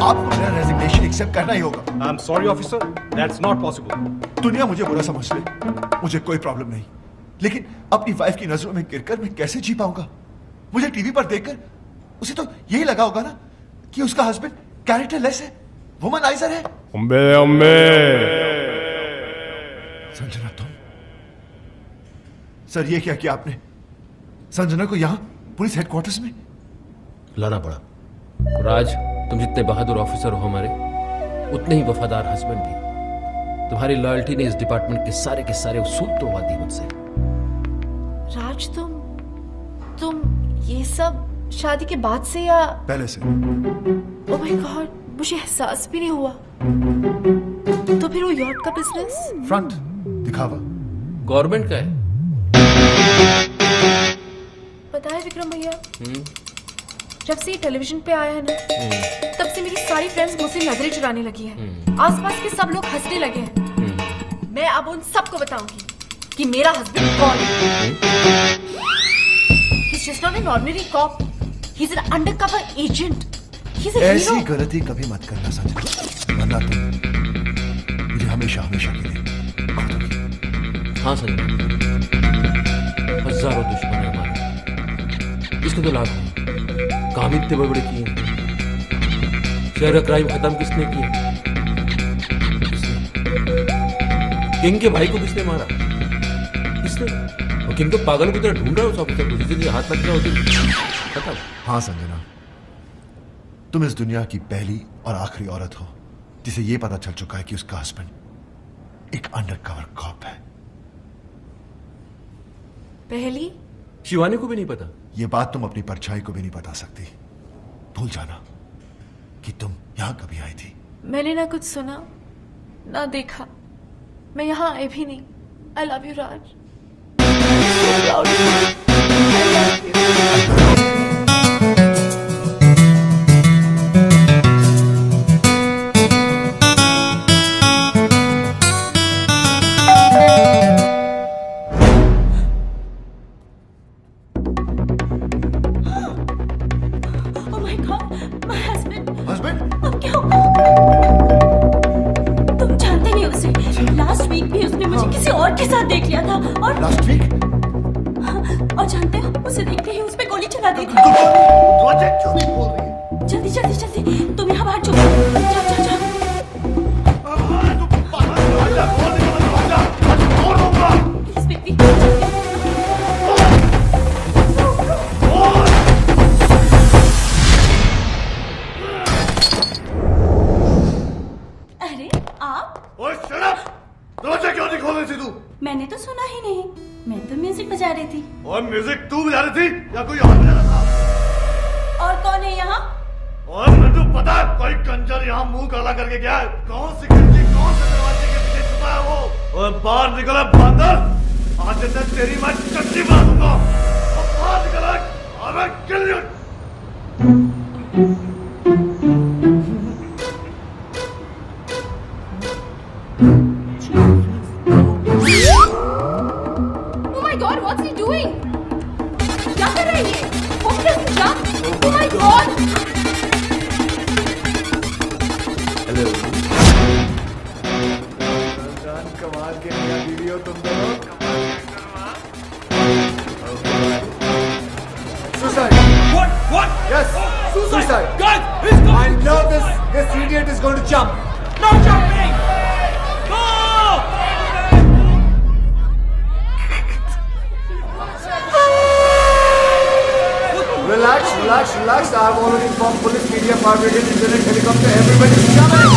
आपको मेरा resignation accept करना ही होगा। I am sorry officer, that's not possible. दुनिया मुझे बुरा समझ ले, मुझे कोई प्रॉब्लम नहीं, लेकिन अपनी वाइफ की नजरों में गिरकर मैं कैसे जी पाऊंगा? मुझे टीवी पर देखकर उसे तो यही लगा होगा ना कि उसका हस्बैंड कैरेक्टरलेस है, वुमनाइजर है। अम्बे अम्बे। संजना तुम? सर ये क्या किया आपने? संजना को यहां पुलिस हेडक्वार्टर्स में लाना पड़ा। राज, तुम जितने बहादुर ऑफिसर हो हमारे, उतने ही वफादार हस्बैंड भी। तुम्हारी लॉयल्टी ने इस डिपार्टमेंट के सारे उसूल तोड़वा दिए मुझसे। राज, तुम ये सब शादी के बाद से या पहले से? ओह माय गॉड, मुझे एहसास भी नहीं हुआ। तो फिर वो यॉट का बिजनेस? फ्रंट दिखावा गवर्नमेंट का है। पता है विक्रम भैया, जब से ये टेलीविजन पे आया है ना, तब से मेरी सारी फ्रेंड्स मुझसे नजरें चुराने लगी हैं। आसपास के सब लोग हंसने लगे हैं। मैं अब उन सबको बताऊंगी कि मेरा हस्बैंड कौन है। He's just not an ordinary cop. He's an undercover agent. He's a ऐसी hero. गलती कभी मत करना संजना, वरना तुम मुझे हमेशा हमेशा के लिए। हाँ संजय, हजारों दुश्मन है हमारे, इसके तो लाभ है। काम इतने बड़े बड़े किए, शहर का क्राइम खत्म किसने किया? किंग के भाई को किसने मारा? किसने? और किंग तो पागल की तरह ढूंढ रहा है उस ऑफिसर को, जिससे हाथ लग गया खत्म। हाँ संजना, तुम इस दुनिया की पहली और आखिरी औरत हो जिसे यह पता चल चुका है कि उसका हस्बैंड एक अंडरकवर कॉप है। पहली? शिवानी को भी नहीं पता। यह बात तुम अपनी परछाई को भी नहीं बता सकती। भूल जाना कि तुम यहां कभी आई थी। मैंने ना कुछ सुना ना देखा, मैं यहाँ आई भी नहीं। I love you Raj. Last week? और जानते हो, उसे देखते ही उस पे गोली चला दी थी। क्यों नहीं बोल रही है? जल्दी जल्दी जल्दी, तुम यहाँ बाहर छुपो। जाओ जाओ जाओ। Please baby. अरे आप? ओए शट अप! दरवाजा क्यों नहीं खोल रही थी तू? मैंने तो सुना ही नहीं, मैं तो म्यूजिक बजा रही थी। और म्यूजिक तू बजा रही थी या कोई और बजा रहा था? और कौन है यहाँ? और मैं तो पता है कोई कंजर यहाँ मुंह काला करके गया है। कौन सी खिड़की कौन से दरवाजे के पीछे छुपा है वो? और बाहर निकला बंदर, आज मैं तेरी मैं चट्टी मार दूंगा। और बाहर निकला, और मैं kill you. Oh my God, what's he doing? क्या कर रहा है ये? Hope doesn't jump. Oh my God! Hello. कमाल के क्या बीवी हो तुम दोनों? Suicide! What? Yes, suicide! Guys, he's I know this idiot is going to jump. No jumping! No! Relax. I've already informed police, media, fire brigade, internet, helicopter, everybody's coming.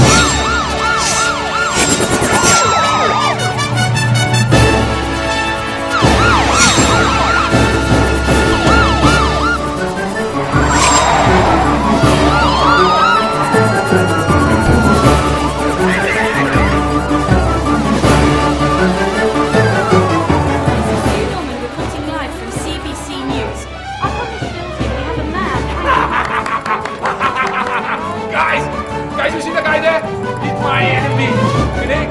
Guys, you see the guy there? He's my enemy.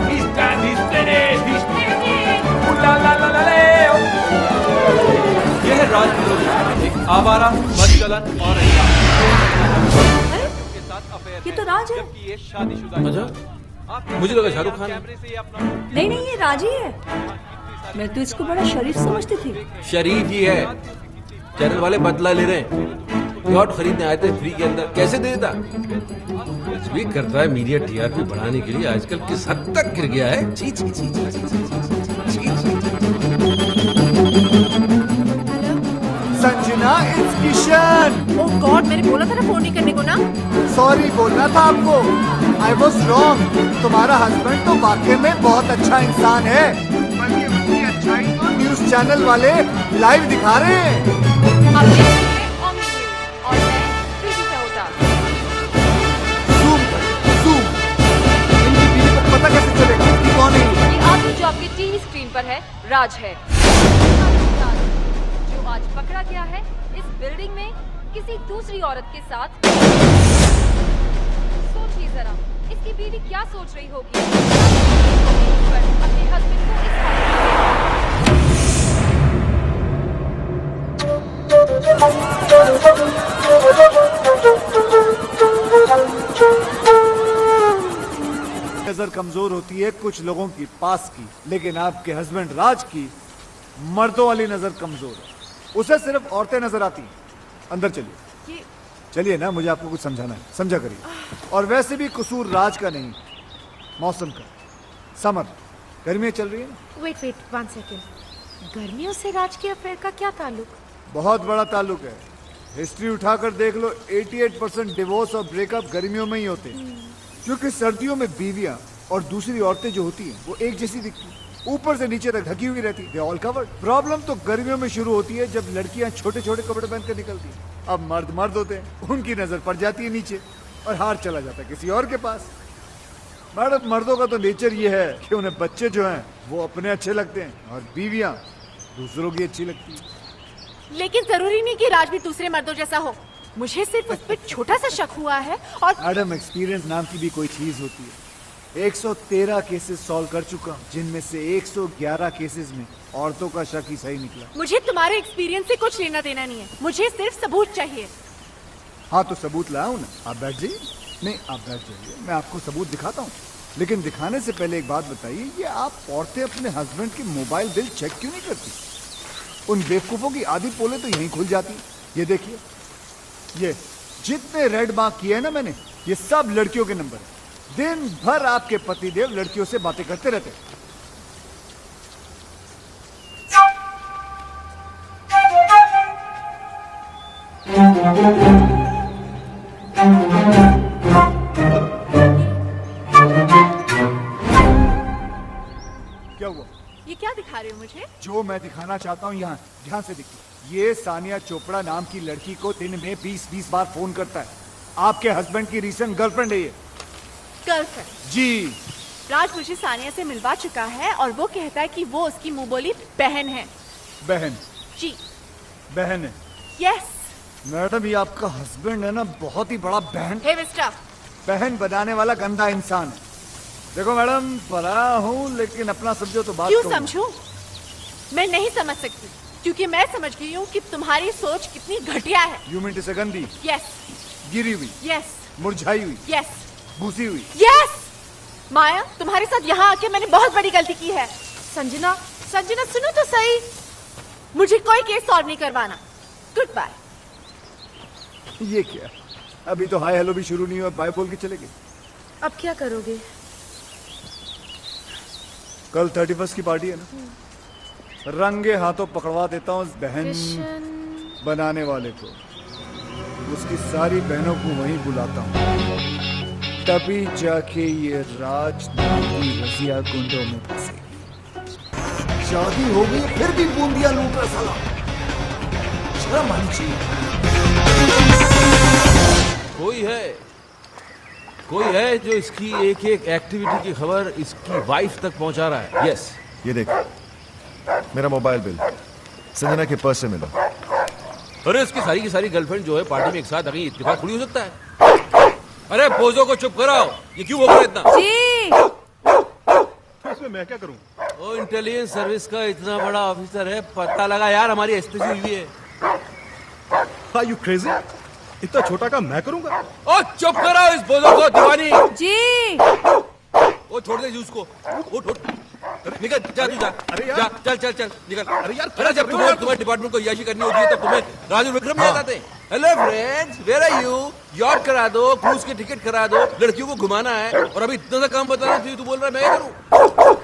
He's done. He's finished. He's finished. Ooh la la la la la. ये है राज, एक आवारा, बदचलन और के साथ affair ये तो राज है। अच्छा, मुझे लगा शाहरुख खान है। नहीं नहीं, ये राज ही है। मैं तो इसको बड़ा शरीफ समझती थी। शरीफ ही है। चैनल वाले बदला ले रहे हैं। यॉट खरीदने आए थे फ्री के अंदर, कैसे दे देता? स्वीट करता है मीडिया टीआरपी बढ़ाने के लिए आजकल किस हद तक गिर गया है। छी छी छी छी छी छी छी छी। Sanjana, it's Kishan. Oh God, मैंने बोला था ना फोन नहीं करने को ना। सॉरी बोलना था आपको। I was wrong. तुम्हारा हस्बैंड तो वाकई में बहुत अच्छा इंसान है, बल्कि उसकी अच्छाई तो न्यूज चैनल वाले लाइव दिखा रहे हैं। आप देख रहे हैं ऑन न्यूज़ और मैं प्रीति सहोटा। Zoom zoom. इनकी बीवी को पता कैसे चलेगा कि कौन है ये? ये आदमी जो आपके टीवी स्क्रीन पर है राज है, जो आज पकड़ा गया है इस बिल्डिंग में किसी दूसरी औरत के साथ। सोचिए जरा, इसकी बीवी क्या सोच रही होगी अपने हस्बैंड को इस नजर कमजोर होती है कुछ लोगों की पास की, लेकिन आपके हस्बैंड राज की मर्दों वाली नजर कमजोर है। उसे सिर्फ औरतें नजर आती हैं। अंदर चलिए, चलिए ना, मुझे आपको कुछ समझाना है, समझा करिए। और वैसे भी कसूर राज का नहीं, मौसम का। समर, गर्मियां चल रही है ना। वेट 1 सेकेंड, गर्मियों से राज के अफेयर का क्या ताल्लुक? बहुत बड़ा ताल्लुक है। हिस्ट्री उठाकर देख लो, 88% डिवोर्स और ब्रेकअप गर्मियों में ही होते हैं, क्योंकि सर्दियों में बीवियां और दूसरी औरतें जो होती हैं वो एक जैसी दिखती हैं, ऊपर से नीचे तक ढकी हुई रहती है, ऑल कवर्ड। प्रॉब्लम तो गर्मियों में शुरू होती है जब लड़कियां छोटे छोटे कपड़े पहन कर निकलती हैं। अब मर्द होते हैं, उनकी नजर पड़ जाती है नीचे और हार चला जाता है किसी और के पास। मैडम, मर्दों का तो नेचर ये है कि उन्हें बच्चे जो हैं वो अपने अच्छे लगते हैं और बीवियां दूसरों की अच्छी लगती है। लेकिन जरूरी नहीं कि राज भी दूसरे मर्दों जैसा हो। मुझे सिर्फ उस पर छोटा सा शक हुआ है। और मैडम, एक्सपीरियंस नाम की भी कोई चीज होती है। 113 केसेस सॉल्व कर चुका हूं, जिनमें से 111 केसेस में औरतों का शक ही सही निकला। मुझे तुम्हारे एक्सपीरियंस से कुछ लेना देना नहीं है, मुझे सिर्फ सबूत चाहिए। हाँ तो सबूत लाऊं ना, आप बैठ जाइए। नहीं, आप बैठ जाइए, मैं आपको सबूत दिखाता हूँ। लेकिन दिखाने से पहले एक बात बताइए, ये आप औरतें अपने हस्बैंड की मोबाइल बिल चेक क्यों नहीं करती? उन बेवकूफों की आधी पोले तो यहीं खुल जाती। ये देखिए, ये जितने रेड मार्क किए हैं ना मैंने, ये सब लड़कियों के नंबर है। दिन भर आपके पतिदेव लड़कियों से बातें करते रहते हैं। क्या हुआ? ये क्या दिखा रहे हो मुझे? जो मैं दिखाना चाहता हूँ यहाँ ध्यान से देखिए। ये सानिया चोपड़ा नाम की लड़की को दिन में 20-20 बार फोन करता है। आपके हस्बैंड की रीसेंट गर्लफ्रेंड है ये। गर्लफ्रेंड? जी। राज मुझे सानिया से मिलवा चुका है और वो कहता है कि वो उसकी मुंह बोली बहन है। बहन? जी बहन है। यस। मैडम, ये आपका हस्बैंड है ना, बहुत ही बड़ा बहन बहन बनाने वाला गंदा इंसान है। देखो मैडम, पढ़ा हूँ लेकिन अपना समझो तो बात क्यों कहूँ। समझूं? मैं नहीं समझ सकती, क्योंकि मैं समझ गई हूँ कि तुम्हारी सोच कितनी घटिया है। यू मीन टू से गंदी? यस। गिरी हुई? यस। मुरझाई हुई? यस। भूसी हुई? यस। माया, तुम्हारे साथ यहाँ आके मैंने बहुत बड़ी गलती की है। संजना, संजना सुनो तो सही, मुझे कोई केस सॉल्व नहीं करवाना। Good bye. ये क्या? अभी तो हाय हेलो भी शुरू नहीं हुआ, बाय बोल के चले गए। अब क्या करोगे? कल 31 की पार्टी है ना, रंगे हाथों पकड़वा देता हूँ उस बहन बनाने वाले को। उसकी सारी बहनों को वहीं बुलाता हूँ, तभी जाके ये राज नाम की रजिया गुंडों में फंसेगी। शादी हो गई फिर भी बूंदिया लूट रहा साला, शर्म आनी चाहिए। कोई है जो इसकी एक एक एक्टिविटी की खबर इसकी वाइफ तक पहुंचा रहा है। यस। ये देख, मेरा मोबाइल बिल संजना के पर्स से मिला। अरे इसकी सारी की सारी गर्लफ्रेंड जो है पार्टी में एक साथ आ गई, इत्तेफाक थोड़ी हो सकता है। अरे पोजो को चुप कराओ, ये क्यों बोल रहे इतना? जी। इसमें मैं क्या करूं? ओ इंटेलिजेंस सर्विस का इतना बड़ा ऑफिसर है, पता लगा यार हमारी एसपीसी हुई है। Are you crazy? इतना छोटा काम मैं करूंगा? ओ चुप करो इस बोलो को दीवानी। जी वो छोड़ दे उसको। वो निकल जा तू जा। अरे यार। जा, चल निकल। अरे यार, अरे जब तुम्हारे डिपार्टमेंट को याशी करनी होती है तब तुम्हें राजू विक्रम याद आते हैं। Hello friends, where are you? Yacht करा दो, क्रूज की टिकट करा दो, लड़कियों को घुमाना है और अभी इतना सा काम बताना चाहिए तू बोल रहा है मैं करूं?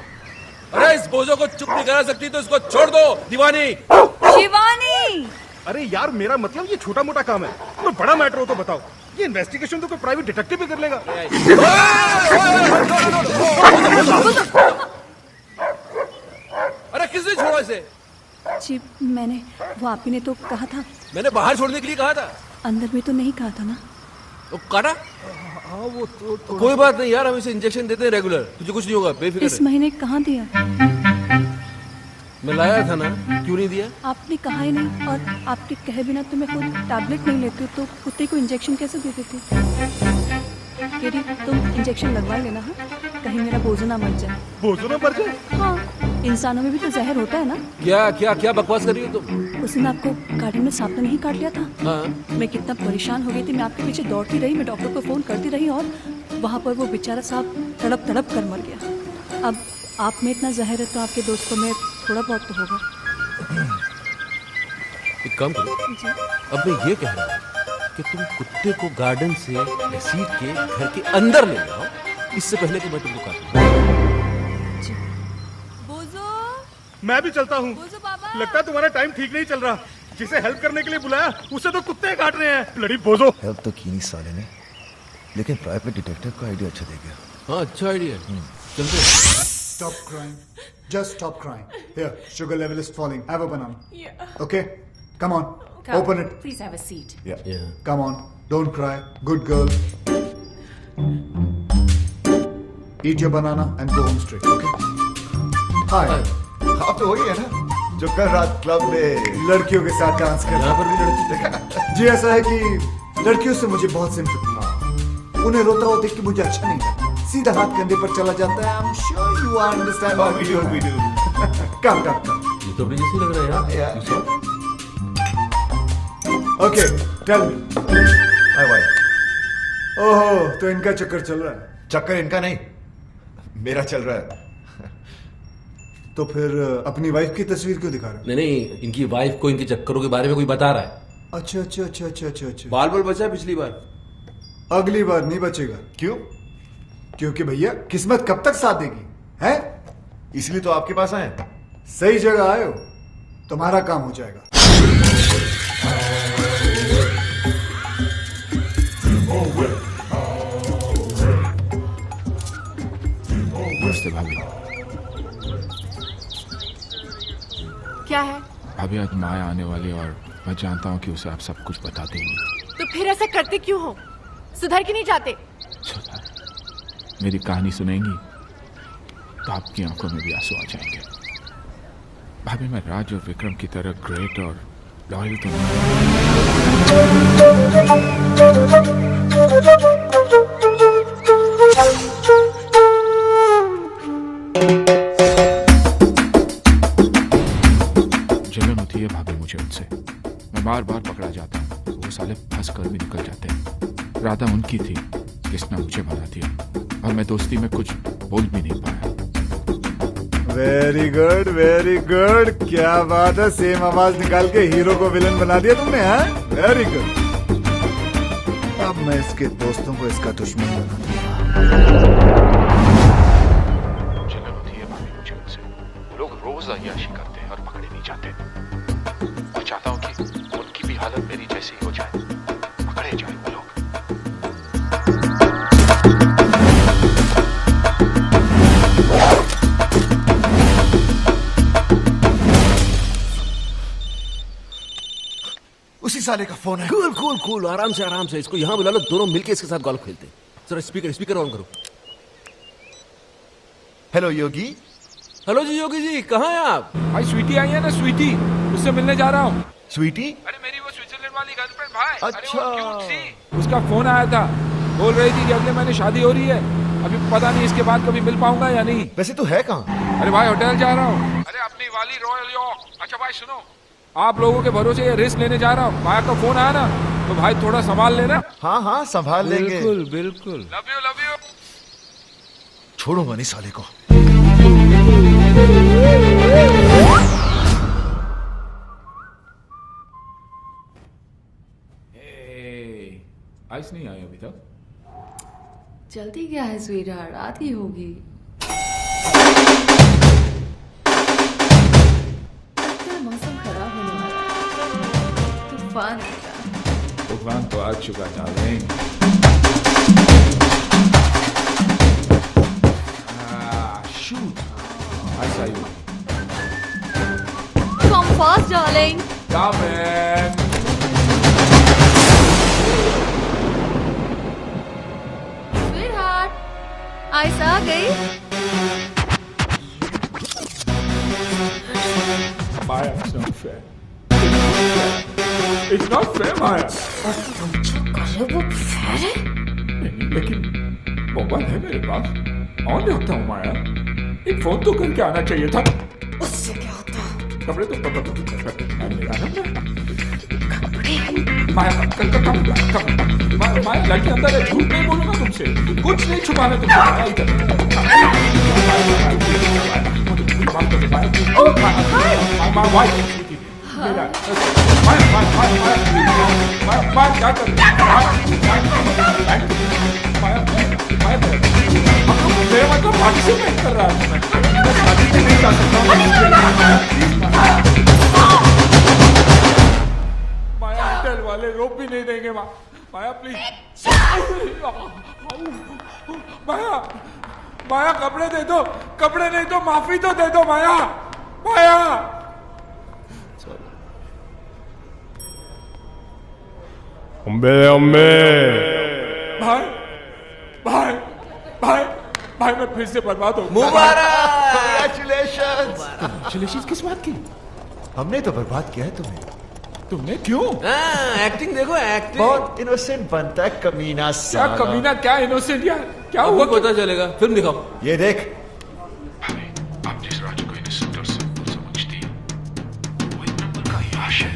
अरे इस बोझो को चुप नहीं करा सकती तो इसको छोड़ दो दीवानी। शिवानी अरे यार, मेरा मतलब ये छोटा मोटा काम है, तो बड़ा मैटर हो तो बताओ। ये इन्वेस्टिगेशन तो कोई प्राइवेट डिटेक्टिव भी कर लेगा। अरे किसने छोड़ा इसे? जी मैंने, वो आप ही ने तो कहा था। मैंने बाहर छोड़ने के लिए कहा था। अंदर में तो नहीं कहा था ना। वो काटा? हाँ वो तो कोई बात नहीं यार, हम इसे इंजेक्शन देते हैं रेगुलर, तुझे कुछ नहीं होगा, बेफिक्र इस रह। महीने कहाँ दिया? मैं लाया था ना, क्यों नहीं दिया? आपने कहा ही नहीं, और आपके कहे बिना तो मैं खुद टैबलेट नहीं लेती तो कुत्ते को इंजेक्शन कैसे दे देती? केरी तुम इंजेक्शन लगवा लेना। हाँ, कहीं मेरा बोझो ना मर जाए। बोझो ना मर जाए? हाँ, इंसानों में भी तो जहर होता है ना। क्या क्या क्या बकवास कर रही हो तुम? उस दिन आपको गार्डन में सांप ने नहीं काट लिया था? हाँ। मैं कितना परेशान हो गई थी, मैं आपके पीछे दौड़ती रही, मैं डॉक्टर को फोन करती रही और वहाँ पर वो बेचारा सांप तड़प तड़प कर मर गया। अब आप में इतना जहर है तो आपके दोस्तों में थोड़ा बहुत तो होगा। एक काम करो, अब मैं ये कह रहा हूँ कि तुम कुत्ते को गार्डन से घसीट के घर के अंदर ले जाओ, इससे पहले कि मैं तुमको काटूं। बोझो, मैं भी चलता हूँ। बोझो बाबा। लगता है तुम्हारा टाइम ठीक नहीं चल रहा। जिसे हेल्प करने के लिए बुलाया उसे तो कुत्ते काट रहे हैं। ब्लडी बोझो। हेल्प तो की नहीं साले ने, लेकिन प्राइवेट डिटेक्टिव का आइडिया अच्छा दे गया। हाँ अच्छा आइडिया, चलते। Stop crying. Just stop crying. Here, sugar level is falling. Have a banana. Yeah. Okay? Come on. Open it. Please have a seat. Yeah. Come on. Don't cry. Good girl. Eat your banana and go home straight. Okay? Hi. आप तो वही है ना जो कल रात club में लड़कियों के साथ डांस कर यहाँ पर भी लड़की। जी ऐसा है कि लड़कियों से मुझे बहुत सिंपैथी है। उन्हें रोता हुआ देख के मुझे अच्छा नहीं लगता। सीधा हाथ कंधे पर चला जाता है। I'm sure you understand what we do. Come. ये तो अपनी जैसी लग रहा है यार। Okay, tell me. हाय भाई। ओहो, तो इनका चक्कर चल रहा है। चक्कर इनका नहीं, मेरा चल रहा है। तो फिर अपनी वाइफ की तस्वीर क्यों दिखा रहे नहीं, इनकी वाइफ को इनके चक्करों के बारे में कोई बता रहा है। हो? अच्छा। बाल बचा पिछली बार। अगली बार नहीं बचेगा। क्यों? क्योंकि भैया किस्मत कब तक साथ देगी है? इसलिए तो आपके पास आए। सही जगह आए हो, तुम्हारा काम हो जाएगा। नमस्ते भाभी। क्या है? भाभी आज माया आने वाली और मैं जानता हूँ कि उसे आप सब कुछ बता देंगी। तो फिर ऐसा करते क्यों हो? सुधर के नहीं जाते? मेरी कहानी सुनेंगी तो आपकी आंखों में भी आंसू आ जाएंगे। भाभी मैं राज और विक्रम की तरह ग्रेट और लॉयल तो जलन होती है भाभी मुझे उनसे। मैं बार बार पकड़ा जाता हूँ, वो साले फंस कर भी निकल जाते हैं। राधा उनकी थी जिसने मुझे बना दिया और मैं दोस्ती में कुछ बोल भी नहीं पाया। Very good. क्या बात है, सेम आवाज निकाल के हीरो को विलन बना दिया तुमने। हाँ, वेरी गुड। अब मैं इसके दोस्तों को इसका दुश्मन बना दूंगा। जलन होती है भाभी मुझे उनसे। लोग रोज अय्याशी करते हैं और पकड़े नहीं जाते। मैं चाहता हूँ कि उनकी भी हालत मेरी जैसी हो जाए, पकड़े जाए वो लोग। उसी साले का फोन है। कूल, आराम से इसको यहाँ बुला लो, दोनों मिलके इसके साथ गोल्फ खेलते हैं। जरा स्पीकर ऑन करो। हेलो योगी। हेलो जी योगी जी, कहाँ हैं आप? भाई स्वीटी आई है ना, स्वीटी, उससे मिलने जा रहा हूँ। स्वीटी? अरे मेरी वो स्विट्जरलैंड वाली गर्लफ्रेंड भाई। अच्छा। अरे वो क्यूट सी। उसका फोन आया था, बोल रही थी कि अगले महीने शादी हो रही है। अभी पता नहीं इसके बाद कभी मिल पाऊंगा या नहीं। वैसे तो है कहाँ? अरे भाई होटल जा रहा हूँ। अरे अपनी वाली रॉयल यॉर्क। अच्छा भाई सुनो, आप लोगों के भरोसे ये रिस्क लेने जा रहा हूँ। माया का फोन आया ना, तो भाई थोड़ा संभाल लेना। हाँ हाँ संभाल लेंगे। बिल्कुल बिल्कुल। Love you. छोड़ूंगा नहीं साले को। आइस नहीं आई अभी तक। जल्दी क्या है स्वीटहार्ट, आती होगी। मौसम खराब होने वाला है, तूफान आएगा। तूफान तो आ चुका डार्लिंग। शूट आइस आई। Come fast, darling. Come in. Sweetheart, ice आ गई। Maya, it's not fair. It's not fair, Maya. वो फेयर है? लेकिन मोबाइल है मेरे पास, ऑन रखता हूँ माया। एक फोन तो करके आना चाहिए था। उससे क्या होता? कपड़े तो मेरा माया लड़की अंदर है, झूठ नहीं बोलूंगा तुमसे, कुछ नहीं छुपाना पार्टिसिपेट कर रहा है। मैं शादी में नहीं जा सकता हूँ। माया होटल वाले रोक भी नहीं देंगे। माया प्लीज। माया माया कपड़े दे दो, कपड़े नहीं तो माफी तो दे दो माया। माया अम्बे अम्बे। भाई भाई भाई भाई मैं फिर से बर्बाद हो गया। Congratulations किस बात की? हमने तो बर्बाद किया है तुम्हें। तुमने क्यों? एक्टिंग देखो एक्टिंग। बहुत इनोसेंट बनता है कमीना क्या साला। कमीना, क्या इनोसेंट यार, क्या अब हुआ? पता चलेगा, फिल्म दिखाओ। ये देख, आप जिस राजू को इनोसेंट और सिंपल समझती है, वो एक नंबर का याश है।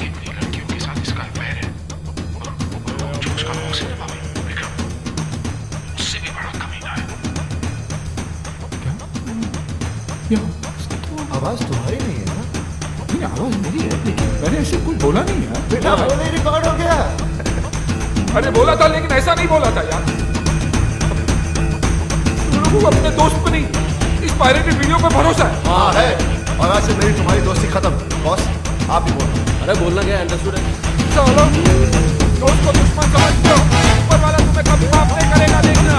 इतनी लड़कियों के साथ इसका अफेयर है और जो उसका मौत है विक्रम, उससे भी बड़ा कमीना है। क्या? आवाज तुम्हारी नहीं है ना? नहीं, आवाज मेरी है, लेकिन मैंने ऐसे कुछ बोला नहीं है। बेटा वो नहीं रिकॉर्ड हो गया। अरे बोला था, लेकिन ऐसा नहीं बोला था यार। तुम लोगों को अपने दोस्त पर नहीं, इस पायरेटेड वीडियो पे भरोसा है। हाँ है, और आज से मेरी तुम्हारी दोस्ती खत्म। बॉस आप भी बोलो। अरे बोलना क्या है, अंडरस्टूड है। चलो दोस्त को दुश्मन समझते हो, ऊपर वाला तुम्हें कभी माफ नहीं करेगा। देखना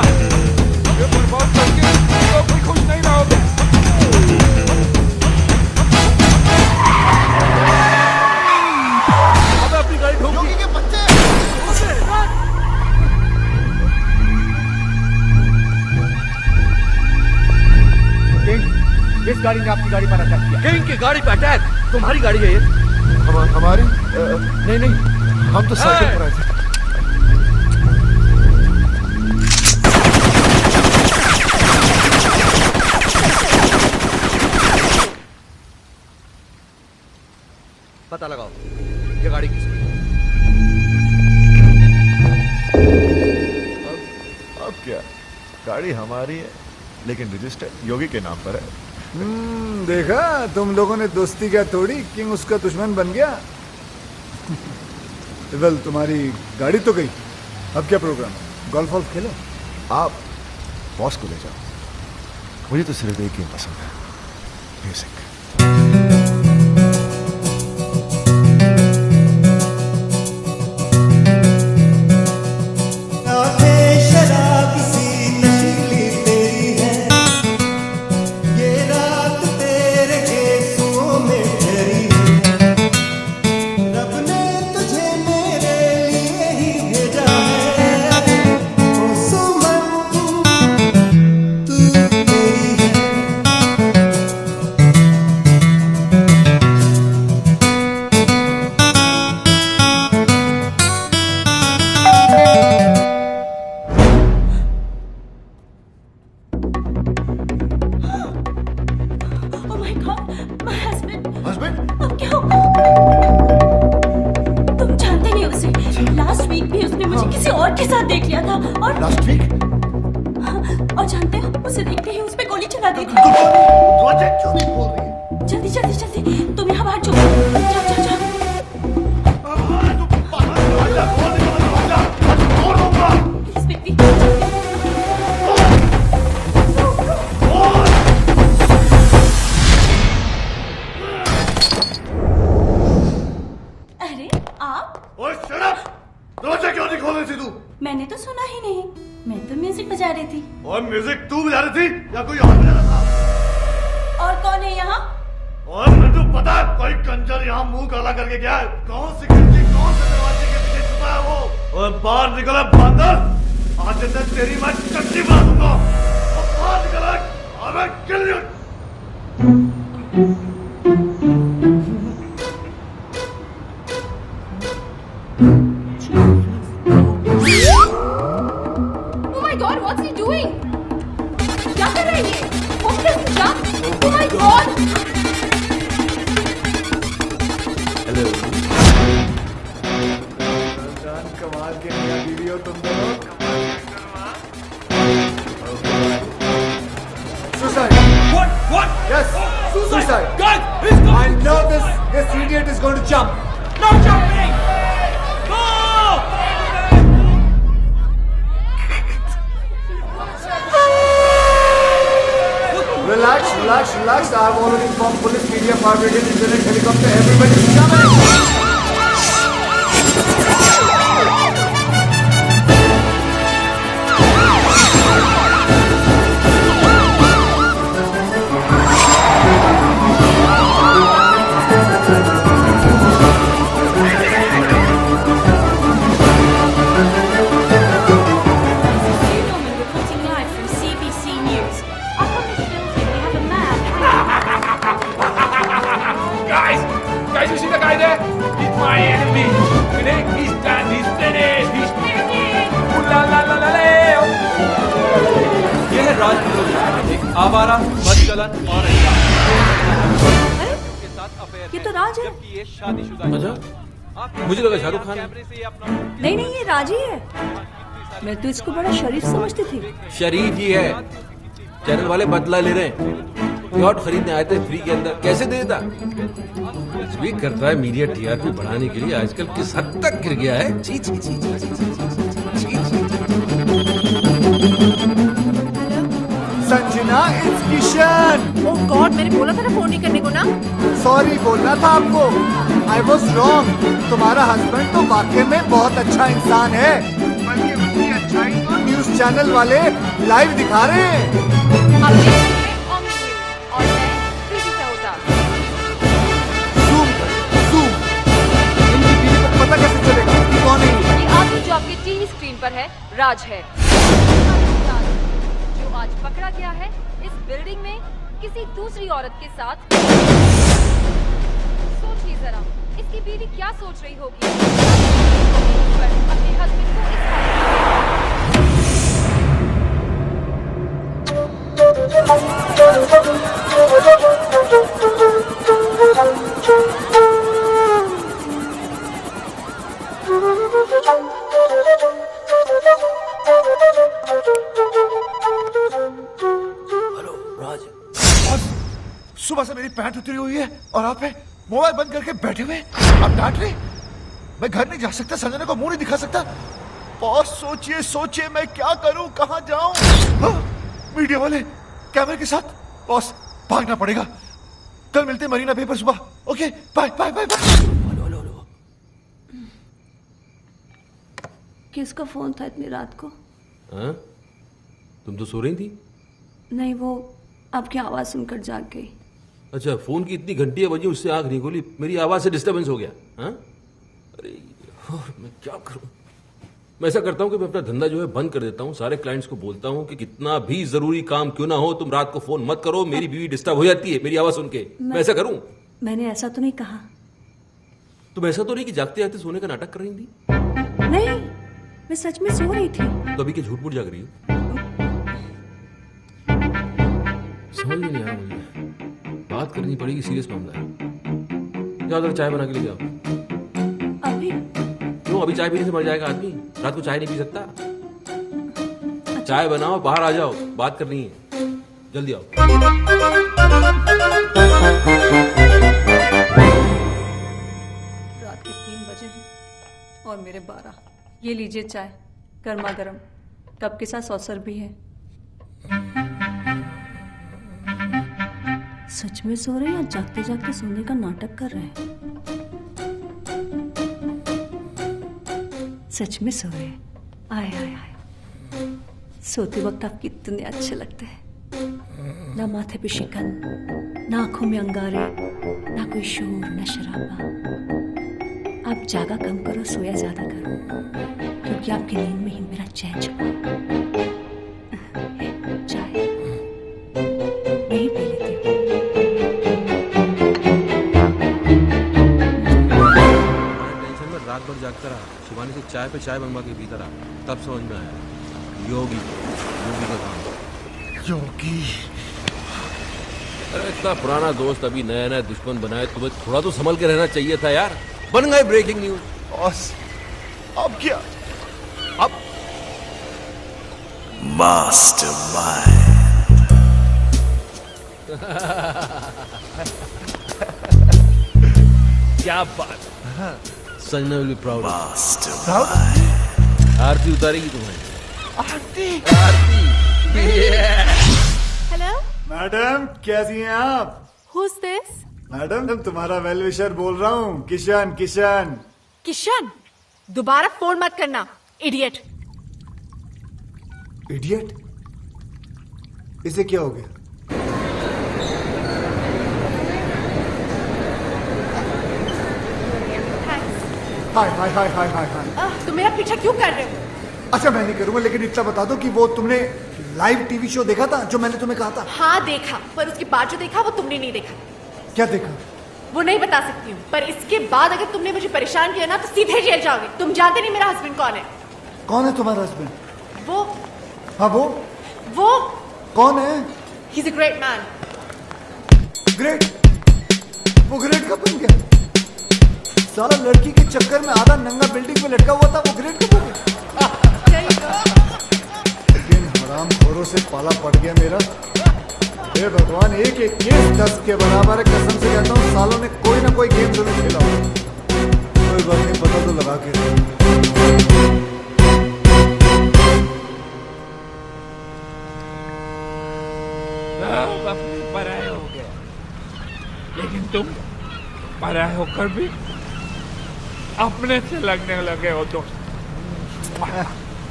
ये बर्बाद करके तो कोई खुश नहीं रहोगे। अब अपनी गाड़ी ठोक दी। के बच्चे किस गाड़ी ने आपकी गाड़ी पर अटैक किया? किंग की गाड़ी पे अटैक? तुम्हारी गाड़ी है ये? हमारी नहीं नहीं, हम तो साइकिल पर आए थे। पता लगाओ ये गाड़ी किसकी है? अब क्या, गाड़ी हमारी है लेकिन रजिस्टर योगी के नाम पर है। देखा तुम लोगों ने दोस्ती क्या तोड़ी, किंग उसका दुश्मन बन गया। वेल तुम्हारी गाड़ी तो गई, अब क्या प्रोग्राम है? गोल्फ वॉल्फ खेलो। आप बॉस को ले जाओ, मुझे तो सिर्फ एक ही पसंद है, म्यूजिक। किसी और के साथ देख लिया था और लास्ट वीक और जानते हो उसे देखते ही उस पे गोली चला दी थी। दरवाजा क्यों नहीं खोल रही है? जल्दी जल्दी जल्दी तुम यहाँ बाहर जाओ जाओ जाओ जाओ। दरवाजा खोल दे, दरवाजा तोड़ दूंगा। प्लीज बेबी जल्दी। अरे आप ओए शट अप! दरवाजा क्यों नहीं खोल रही थी तू? मैंने तो सुना ही नहीं, मैं तो म्यूजिक बजा रही थी। और म्यूजिक तू बजा रही थी या कोई और बजा रहा था? और कौन है यहाँ? और मुझे पता है कोई कंजर यहाँ मुंह काला करके गया है। कौन सी खिड़की कौन से दरवाजे के पीछे छुपा है वो? और बाहर निकला बंदर, आज मैं तेरी मैं चट्टी बना दूंगा। और बाहर निकला, अबे kill you. Oh my God, what's he doing? क्या कर रहा है ये? What does he jump? Oh my God! Hello. जान कमाल के मियां बीवी हो तुम दोनों। Suicide. What? Yes. Suicide. Guys, he's going. I know this idiot is going to jump. No jumping. No. Relax, relax, relax. I have already informed police, media, fire brigade, internet, helicopter, everybody is coming. Reporting live from CBC News. Up on this building we have a man. Guys, you see the guy there? He's my enemy. He's done. He's finished. He's finished. Ooh la la la la la. ये है राज फिरोज, एक आवारा, बदचलन और ये तो राज है। जबकि ये शादीशुदा है। अच्छा, मुझे लगा शाहरुख खान है। कैमरे से ये अपना नहीं नहीं, ये राज ही है। मैं तो इसको बड़ा शरीफ समझती थी। शरीफ ही है। चैनल वाले बदला ले रहे हैं। यॉट खरीदने आए थे फ्री के अंदर, कैसे दे देता? स्वीट करता है मीडिया टीआरपी बढ़ाने के लिए आजकल किस हद तक गिर गया है। छी छी छी छी छी छी छी छी Sanjana, it's Kishan. Oh God, मैंने बोला था ना फोन नहीं करने को ना। सॉरी बोलना था आपको। I was wrong. तुम्हारा हस्बैंड तो वाकई में बहुत अच्छा इंसान है। बल्कि उसकी अच्छाई तो न्यूज चैनल वाले लाइव दिखा रहे हैं। आप देख रहे हैं ऑन न्यूज और मैं प्रीति सहोटा। Zoom कर, zoom. इनकी बीवी को पता कैसे चलेगा कि कौन है ये? ये आदमी जो आपके टीवी स्क्रीन पर है राज है, जो आज पकड़ा गया है इस बिल्डिंग में किसी दूसरी औरत के साथ। सोचिए जरा, इसकी बीवी क्या सोच रही होगी पर अपने हस्बैंड को इस हालत हेलो राज। सुबह से मेरी पैंट उतरी हुई है और आप मोबाइल बंद करके बैठे हुए आप डांट रहे। मैं घर नहीं जा सकता, संजना को मुंह नहीं दिखा सकता। बॉस सोचिए सोचिए मैं क्या करूं, कहां जाऊं? मीडिया वाले कैमरे के साथ। बॉस भागना पड़ेगा। कल मिलते मरीना पे पर सुबह। Okay bye bye bye bye. किसका फोन था इतनी रात को? हाँ? तुम तो सो रही थी। नहीं, वो आपकी आवाज सुनकर जाग गई। अच्छा, फोन की इतनी घंटियां बजी उससे आंख नहीं खोली, मेरी आवाज से डिस्टर्बेंस हो गया। हाँ? अरे यार, मैं क्या करूं? मैं ऐसा करता हूं कि मैं अपना धंधा जो है बंद कर देता हूं। सारे क्लाइंट्स को बोलता हूं कि कितना भी जरूरी काम क्यों ना हो, तुम रात को फोन मत करो। मेरी बीवी डिस्टर्ब हो जाती है मेरी आवाज सुन के। मैं ऐसा करूं? मैंने ऐसा तो नहीं कहा। तुम ऐसा तो नहीं कि जागते जागते सोने का नाटक कर रही थी? नहीं, मैं सच में सो रही थी। तो अभी क्या झूठ मूठ जाग रही हो? समझ में नहीं आ रहा मुझे। बात करनी पड़ेगी, सीरियस मामला है। जाओ जरा चाय बना के ले जाओ। अभी? क्यों, अभी चाय पीने से मर जाएगा आदमी? रात को चाय नहीं पी सकता? चाय बनाओ, बाहर आ जाओ, बात करनी है, जल्दी आओ। रात के 3 बजे हैं और मेरे 12। ये लीजिए चाय, गर्मा गर्म, कप के साथ सॉसर भी है। सच में सो रहे हैं या जागते जागते सोने का नाटक कर रहे हैं? सच में सो रहे हैं। आए आए आए, सोते वक्त आप कितने अच्छे लगते हैं। ना माथे पे शिकन, ना आंखों में अंगारे, ना कोई शोर, ना शराबा। आप जागा कम करो, सोया ज्यादा करो, क्योंकि आपकी नींद में ही मेरा चैन छुपा। चाय मैं ही पी लेती हूँ। टेंशन में रात भर जागता रहा, शिवानी से चाय पे चाय बनवा के पीता रहा, तब समझ में आया योगी का काम। योगी, अरे इतना पुराना दोस्त अभी नया नया दुश्मन बनाए, तुम्हें थोड़ा तो संभल के रहना चाहिए था यार। बन गए ब्रेकिंग न्यूज। बॉस अब क्या? अब मास्टरमाइंड। क्या बात, Sanjana will be proud. Mastermind. आरती उतारेगी तुम्हें। आरती, हेलो, मैडम कैसी हैं आप? Who is this? मैडम तुम्हारा वेल विशर बोल रहा हूँ, किशन। किशन किशन, दोबारा फोन मत करना, इडियट। इडियट? इसे क्या हो गया? हाय हाय हाय हाय हाय हाय। तुम मेरा पीछा क्यों कर रहे हो? अच्छा मैं नहीं करूंगा, लेकिन इतना बता दो कि वो तुमने लाइव टीवी शो देखा था जो मैंने तुम्हें कहा था? हाँ देखा, पर उसके बाद जो देखा वो तुमने नहीं देखा। क्या देखा? वो नहीं बता सकती हूँ, पर इसके बाद अगर तुमने मुझे परेशान किया ना तो सीधे जेल जाओगे। तुम जानते नहीं मेरा हस्बैंड कौन है? कौन है तुम्हारा हस्बैंड? वो हाँ वो कौन है? He is a great man. Great? वो ग्रेट कब बन गया? सारा लड़की के चक्कर में आधा नंगा बिल्डिंग में लटका हुआ था, वो ग्रेट कब हो गया? लेकिन हरामखोरों से पाला पड़ गया मेरा। हे भगवान, एक एक केस 10 के बराबर है। कसम से कहता हूँ सालों ने कोई ना कोई गेम जरूर खेला होगा। कोई बात नहीं, पता तो लगा के। पराये हो गए, लेकिन तुम पराये होकर भी अपने से लगने लगे हो।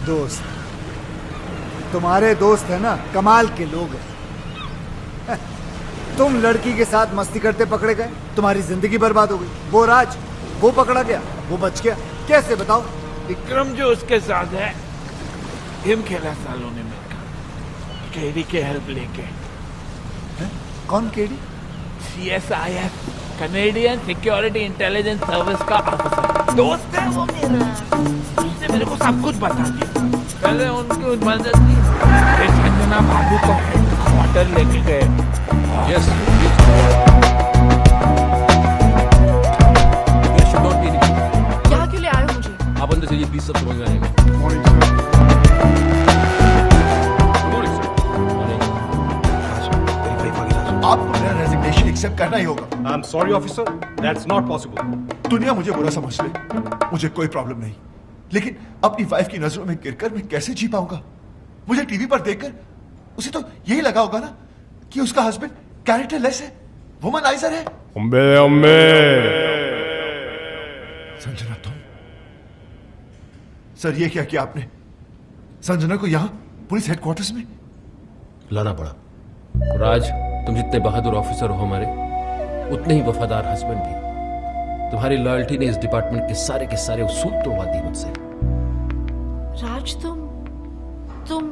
दोस्त तुम्हारे दोस्त है ना, कमाल के लोग हैं। तुम लड़की के साथ मस्ती करते पकड़े गए, तुम्हारी जिंदगी बर्बाद हो गई। वो राज, वो पकड़ा गया, वो बच गया। कैसे बताओ? विक्रम जो उसके साथ है, गेम खेला सालों ने मिलकर, केडी के हेल्प लेके। कौन KD? CSIS, Canadian security intelligence service का ऑफिसर। दोस्त है वो मेरा, उसने मेरे को सब कुछ बता दिया। पहले उनकी मदद की, फिर संजना बाबू को हेडक्वार्टर लेके गए। यस, यहाँ क्यों ले आए हो मुझे? आप अंदर से ये प्लीज, सब समझ में आएगा। आपको मेरा रेजिग्नेशन एक्सेप्ट करना ही होगा। I am sorry officer, that's not possible. दुनिया मुझे बुरा समझ ले, मुझे कोई प्रॉब्लम नहीं, लेकिन अपनी वाइफ की नजरों में गिरकर मैं कैसे जी पाऊंगा? मुझे टीवी पर देखकर उसे तो यही लगा होगा ना कि उसका हस्बैंड कैरेक्टरलेस है, वुमनाइजर है। संजना, तुम? सर ये क्या किया आपने? संजना को यहां पुलिस हेडक्वार्टर्स में लाना पड़ा। राज, तुम जितने बहादुर ऑफिसर हो हमारे, उतने ही वफादार हस्बैंड भी। तुम्हारी लॉयल्टी ने इस डिपार्टमेंट के सारे उसूल तोड़वा दिए मुझसे। राज, तुम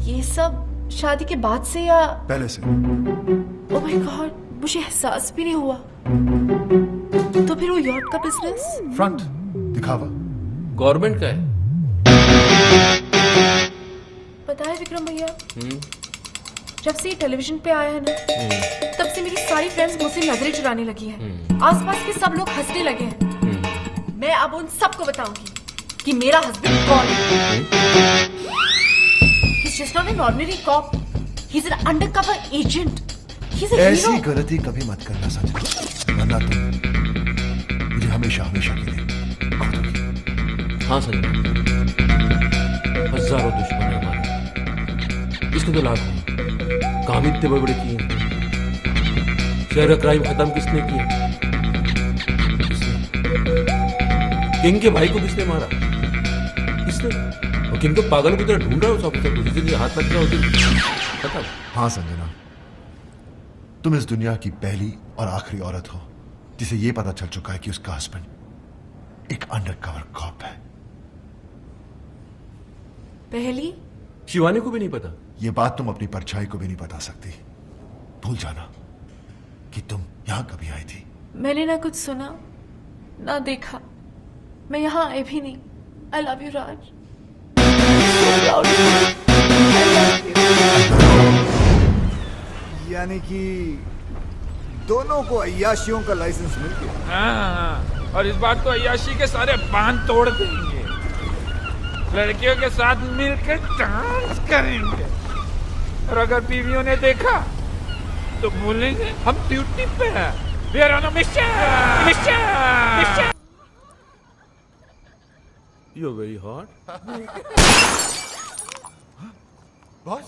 ये सब शादी के बाद से या पहले से? ओह माय गॉड, मुझे एहसास भी नहीं हुआ। तो फिर वो यॉट का बिजनेस? फ्रंट दिखावा गवर्नमेंट का है। पता है विक्रम भैया, जब से ये टेलीविजन पे आया है ना, तब से मेरी सारी फ्रेंड्स मुझसे नजरें चुराने लगी हैं। आसपास के सब लोग हंसने लगे हैं। मैं अब उन सबको बताऊंगी कि मेरा हस्बैंड कौन है। He's just not an ordinary cop. He's an undercover agent. He's a ऐसी hero. गलती कभी मत करना संजना, वरना तुम मुझे हमेशा हमेशा के लिए खो दोगी। हाँ संजय, हजारों दुश्मन है हमारे, इसके तो लाखों। काम इतने बड़े बड़े किए, शहर का क्राइम खत्म किसने किया? किंग के भाई को किसने मारा? किसने? और किंग तो पागल की तरह ढूंढ रहा है उस ऑफिसर को, जिसके लिए हाथ लग गया होती खत्म। हाँ संजना, तुम इस दुनिया की पहली और आखिरी औरत हो जिसे यह पता चल चुका है कि उसका हस्बैंड एक अंडरकवर कॉप है। पहली? शिवानी को भी नहीं पता। यह बात तुम अपनी परछाई को भी नहीं बता सकती। भूल जाना कि तुम यहां कभी आई थी। मैंने ना कुछ सुना ना देखा, मैं यहाँ आए भी नहीं। आई लव यू राज। यानी कि दोनों को अय्याशियों का लाइसेंस मिल गया। हाँ, और इस बार तो अय्याशी के सारे बांध तोड़ देंगे, लड़कियों के साथ मिलकर डांस करेंगे, और अगर बीवियों ने देखा तो बोलेंगे हम ड्यूटी पे हैं। We are on a mission. You're very hot. Boss,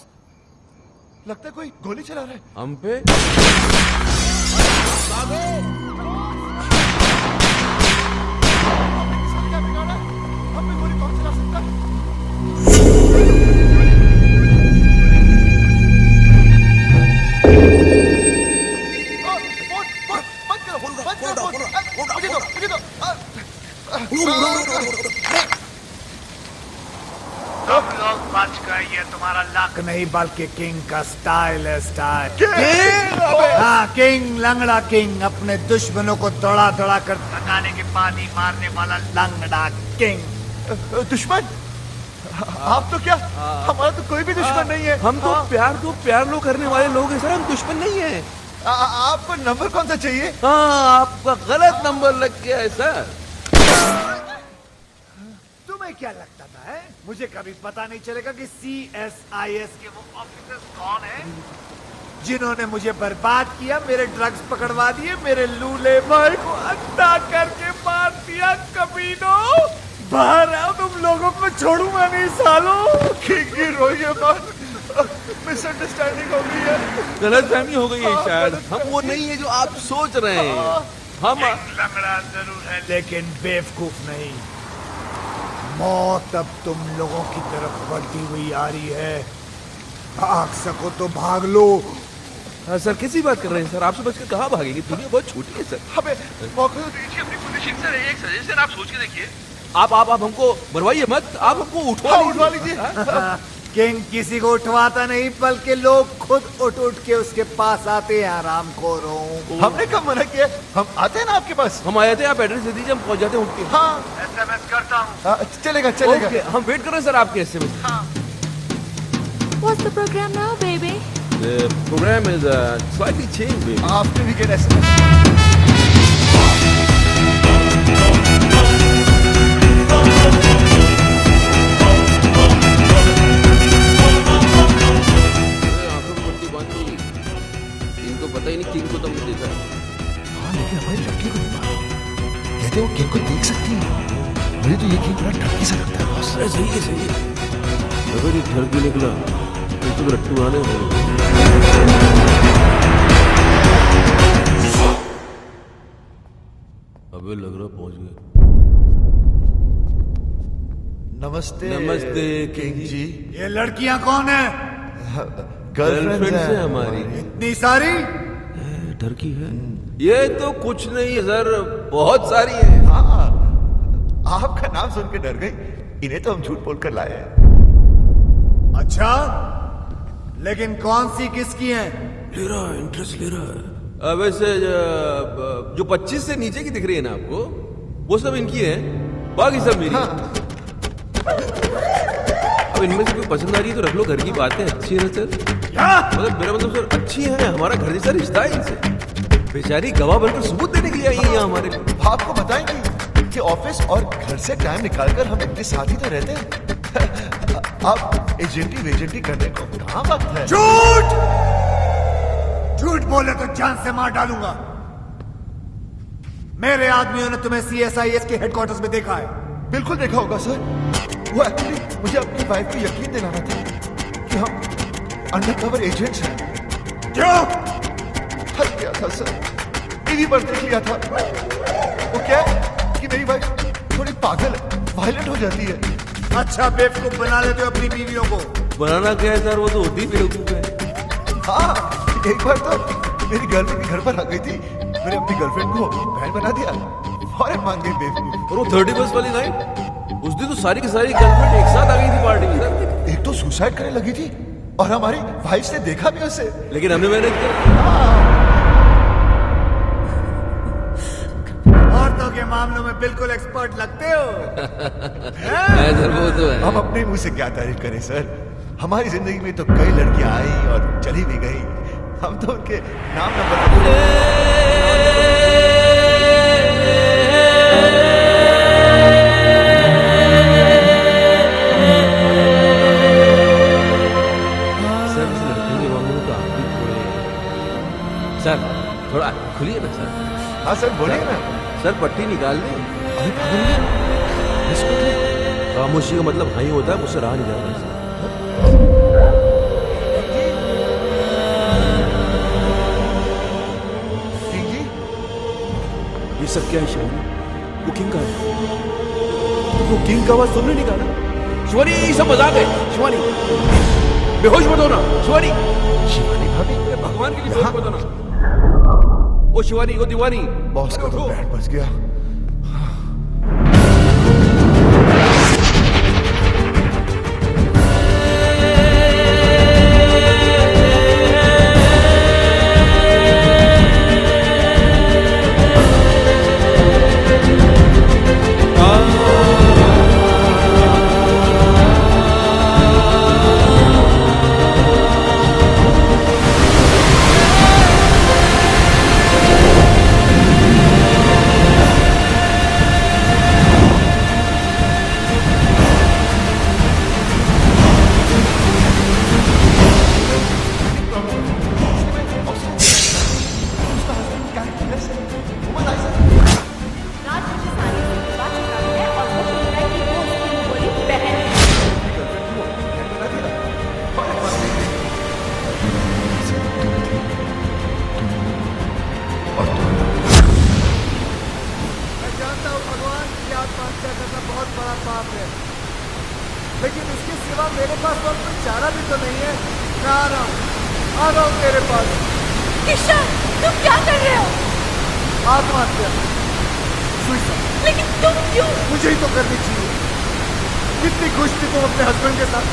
लगता है कोई गोली चला रहा है हम पे। हम पे गोली कौन चला सकता है? तुम लोग बच गए, ये तुम्हारा लक नहीं बल्कि किंग का स्टाइल है। स्टाइल हाँ, किंग, लंगड़ा किंग, अपने दुश्मनों को दौड़ा दौड़ा कर थकाने के बाद ही मारने वाला लंगड़ा किंग। दुश्मन? आप तो क्या, हमारा तो कोई भी दुश्मन नहीं है। हम तो प्यार लो करने वाले लोग हैं सर, हम दुश्मन नहीं है। आपको नंबर कौन सा चाहिए? हाँ, आपका गलत नंबर लग गया है सर। तुम्हें क्या लगता था है? मुझे कभी पता नहीं चलेगा कि CSIS के वो ऑफिसर्स कौन हैं जिन्होंने मुझे बर्बाद किया, मेरे ड्रग्स पकड़वा दिए, मेरे लूले भाई को अंधा करके मार दिया। कमीनों, बाहर आओ, तुम लोगों को छोड़ूंगा नहीं सालों। की रोइए मत, मिसअंडरस्टैंडिंग हो गई है, गलतफहमी हो गई है शायद। हम वो नहीं है जो आप सोच रहे हैं। हम लंगड़ा जरूर है लेकिन बेवकूफ नहीं। मौत अब तुम लोगों की तरफ बढ़ती हुई आ रही है। भाग सको तो भाग लो। सर कैसी बात कर रहे हैं सर? आपसे बचकर कहाँ भागेंगे? दुनिया बहुत छोटी है सर। हमें मौका तो दीजिए अपनी पोजीशन सर। एक सजेशन आप सोच के देखिए। आप हमको मरवाइए मत, आप हमको उठवा लीजिए। किंग किसी को उठवाता नहीं, बल्कि लोग खुद उठ के उसके पास आते हैं। आराम खोरों, हमने कब मना किया? हम आते हैं ना आपके पास। हम आए थे, आप एड्रेस दे दीजिए, हम पहुंच जाते हैं उठ के। हाँ, SMS करता हूँ। चलेगा। हम वेट कर रहे हैं सर आपके SMS। What's the program now, baby? The program is slightly changed, baby. After we get SMS. पता ही नहीं किंग को तो हमने देखा। हाँ, लेकिन हमारी लड़की को नहीं मारा। कहते वो किंग को देख सकती है। मुझे तो ये किंग बड़ा ठगी सा लगता है बॉस। सही है। अगर ये ठगी निकला तो रट्टू आने वाले। अबे लग रहा पहुंच गए। नमस्ते किंग जी। ये लड़कियां कौन है? गर्लफ्रेंड है हमारी। इतनी सारी? डर की है ये तो कुछ नहीं सर, बहुत सारी है। हाँ, आपका नाम सुन के डर गई। इन्हें तो हम झूठ बोलकर लाए हैं। अच्छा, लेकिन कौन सी किसकी है? ले रहा है, इंटरेस्ट ले रहा है। वैसे जो 25 से नीचे की दिख रही है ना आपको, वो सब इनकी है, बाकी सब मेरी। हाँ। अब इनमें से कोई पसंद आ रही है तो रख लो, घर की बातें अच्छी है सर। मतलब मेरा मतलब सर अच्छी है, हमारा घर जैसा रिश्ता है इनसे। बेचारी गवाह बनकर सबूत देने के लिए आई है यहाँ हमारे। आपको बताएंगी इनके ऑफिस और घर से टाइम निकालकर हम इनके साथ ही तो रहते हैं। अब एजेंटी करने को कहाँ वक्त है? झूठ! झूठ बोले तो जान से मार डालूंगा। मेरे आदमियों ने तुम्हें CSIS के हेडक्वार्टर्स में देखा है। बिल्कुल देखा होगा सर। वो एक्चुअली मुझे अपनी वाइफ को यकीन दिलाना था कि हम अंडरकवर एजेंट्स हैं। क्यों? हर क्या था सर, टीवी पर देख लिया था। वो क्या कि मेरी वाइफ थोड़ी पागल है, वायलेंट हो जाती है। अच्छा बेवकूफ बना लेते हो अपनी बीवियों को। बनाना क्या है सर, वो तो होती बेवकूफ है। हाँ, एक बार तो मेरी गर्लफ्रेंड घर पर आ गई थी, मैंने अपनी गर्लफ्रेंड को बहन बना दिया। फौरन मान गई बेवकूफ। और वो 31 वाली नाइट, उस दिन तो सारी की सारी गर्लफ्रेंड एक साथ आ गई थी पार्टी में सर। एक तो सुसाइड करने लगी थी और हमारी वाइफ ने देखा भी उसे। लेकिन हमने मैनेज किया। औरतों के मामलों में बिल्कुल एक्सपर्ट लगते हो। सर वो तो है। हम अपने मुंह से क्या तारीफ करें सर, हमारी जिंदगी में तो कई लड़कियां आई और चली भी गई, हम तो उनके नाम न बता। सर थोड़ा खुलिए ना सर। हाँ सर बोलिए ना। सर पट्टी निकाल दें। खामोशी का मतलब हाँ ही होता है, मुझसे रहा नहीं जाता सर। ये सब क्या है शिवानी? वो किंग का है। वो किंग का आवाज तुमने निकाला? शिवानी ये सब मजाक है। शिवानी बेहोश मत होना। शिवानी, शिवानी भाभी भगवान के लिए बेहोश मत होना। ओ शिवानी, ओ दीवानी, बॉस का तो बैंड बज गया। लेकिन इसके सिवा मेरे पास और कोई चारा भी तो नहीं है। मैं आ रहा हूँ तेरे पास। किशन, तुम क्या कर रहे हो? आत्महत्या। सुसाइड। लेकिन तुम क्यों? मुझे ही तो करनी चाहिए। कितनी खुश थी तुम अपने हस्बैंड के साथ,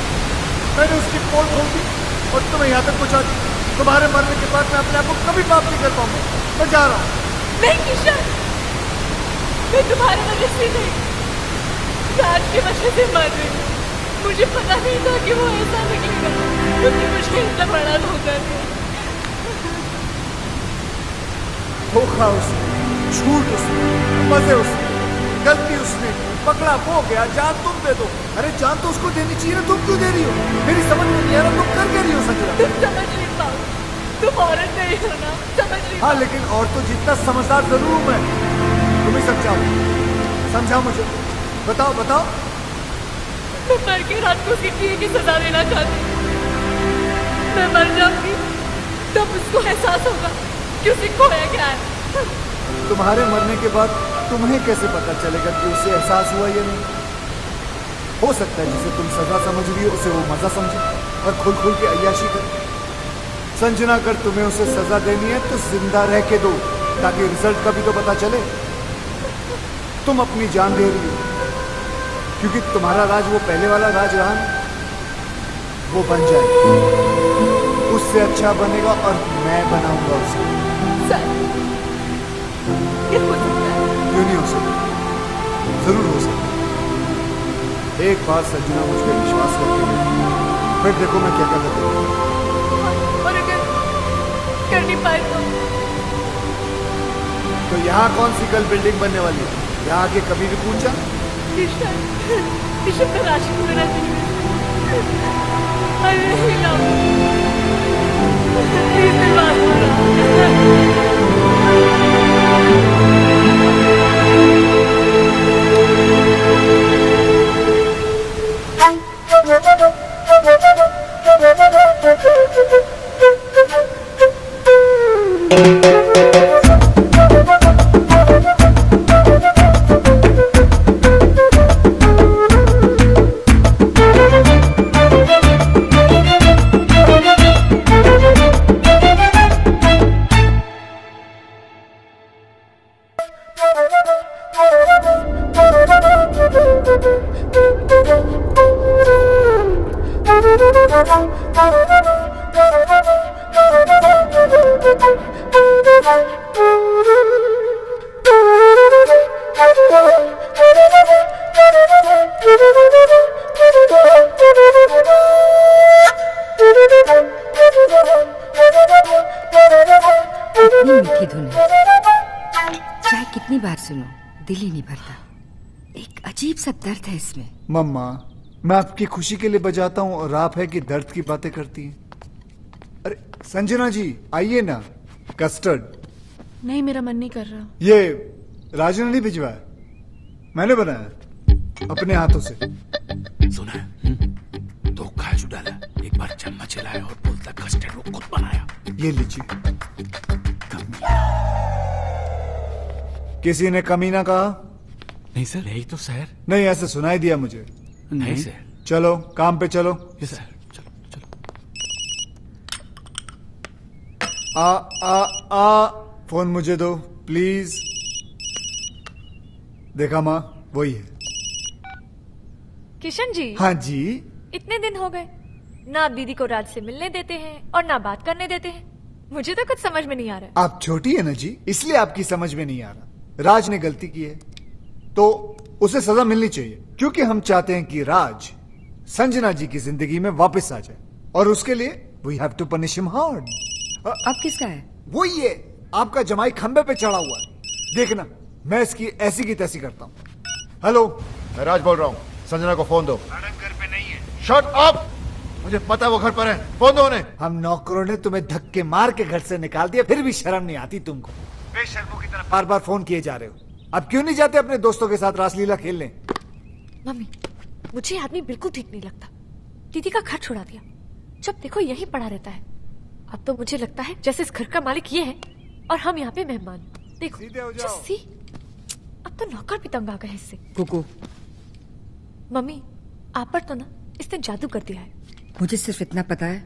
मैंने उसकी पोल खोल दी और तुम्हें यहाँ तक पहुँचा दी। तुम्हारे मरने के बाद मैं अपने आप को कभी माफ नहीं कर पाऊंगा। मैं जा रहा हूँ। नहीं किशन, मैं तुम्हारे वजह से नहीं, राज की वजह से मर रही हूँ। मुझे पता नहीं था कि वो ऐसा निकलेगा, क्योंकि मुझे इतना बड़ा धोखा दिया। धोखा उसने, झूठ उसने, मजे उसने, गलती उसने, पकड़ा वो गया। जान तुम दे दो। अरे जान तो उसको देनी चाहिए ना, तुम क्यों दे रही हो? मेरी समझ में नहीं आ रहा तुम कर क्या रही हो संजना? तुम समझ नहीं पाओ, तुम औरत नहीं हो ना, समझ नहीं। हाँ लेकिन और तो जितना समझदार जरूर हूं मैं। तुम ही समझाओ मुझे। बताओ बताओ। मैं मर के रात को उसकी किए की सजा देना चाहती हूँ। मैं मर जाऊंगी तब उसको एहसास होगा कि उसे खोया क्या है। तुम्हारे मरने के बाद तुम्हें कैसे पता चलेगा कि उसे एहसास हुआ या नहीं? हो सकता है जिसे तुम सजा समझ रही हो उसे वो मजा समझे और खुल के अय्याशी करे। संजना, अगर तुम्हें उसे सजा देनी है तो जिंदा रह के दो, ताकि रिजल्ट का भी तो पता चले। तुम अपनी जान दे रही हो क्योंकि तुम्हारा राज वो पहले वाला राज रहा ना, वो बन जाए, उससे अच्छा बनेगा और मैं बनाऊंगा उसे। सर, ये हो सकता है? क्यों नहीं हो सकता? जरूर हो सकता। एक बार संजना मुझ पर विश्वास करके देखो, फिर देखो मैं क्या क्या करता हूँ। और अगर कर नहीं पाए तो यहाँ कौन सी कल बिल्डिंग बनने वाली है? या आगे कभी भी पूछा? किशन, किशन का राशि मेरा दिल है। I really love you. Please मेरी बात सुनो। कितनी मीठी धुन है, चाहे कितनी बार सुनो दिल ही नहीं भरता। एक अजीब सा दर्द है इसमें। मम्मा, मैं आपकी खुशी के लिए बजाता हूँ और आप है कि दर्द की बातें करती हैं। अरे संजना जी आइए ना, कस्टर्ड। नहीं, मेरा मन नहीं कर रहा। ये राजू ने नहीं भिजवाया, मैंने बनाया अपने हाथों से। सुना है? धोखा जो डाला, एक बार चम्मच हिलाया और बोलता कस्टर्ड वो खुद बनाया। ये लीजिए। किसी ने कमीना कहा? नहीं सर, यही तो सर। नहीं, ऐसे सुनाई दिया मुझे। नहीं सर। चलो काम पे चलो। यस सर, चलो चलो। फोन मुझे दो प्लीज। देखा माँ, वही है। किशन जी। हाँ जी। इतने दिन हो गए, ना आप दीदी को राज से मिलने देते हैं और ना बात करने देते हैं। मुझे तो कुछ समझ में नहीं आ रहा। आप छोटी है ना जी, इसलिए आपकी समझ में नहीं आ रहा। राज ने गलती की है तो उसे सजा मिलनी चाहिए, क्योंकि हम चाहते हैं कि राज संजना जी की जिंदगी में वापस आ जाए, और उसके लिए we have to punish him hard. अब किसका है? वो ये आपका जमाई खंबे पे चढ़ा हुआ है, देखना मैं इसकी ऐसी की तैसी करता हूँ। हेलो, मैं राज बोल रहा हूँ, संजना को फोन दो। मैडम घर पे नहीं है। शट अप, मुझे पता है वो घर पर है, फोन दो उन्हें। हम नौकरों ने तुम्हें धक्के मार के घर से निकाल दिया, फिर भी शर्म नहीं आती तुमको? बेशर्मों की तरफ बार बार फोन किए जा रहे हो। अब क्यों नहीं जाते अपने दोस्तों के साथ रासलीला खेलने? मम्मी, मुझे आदमी बिल्कुल ठीक नहीं लगता। दीदी का घर छुड़ा दिया, जब देखो यही पड़ा रहता है। अब तो मुझे लगता है जैसे इस घर का मालिक ये है और हम यहाँ पे मेहमान। देखो सीधे हो जाओ। जस्सी, अब तो नौकर भी तंग आ गए इससे। कुकू, मम्मी, आप पर तो ना इसने जादू कर दिया है। मुझे सिर्फ इतना पता है,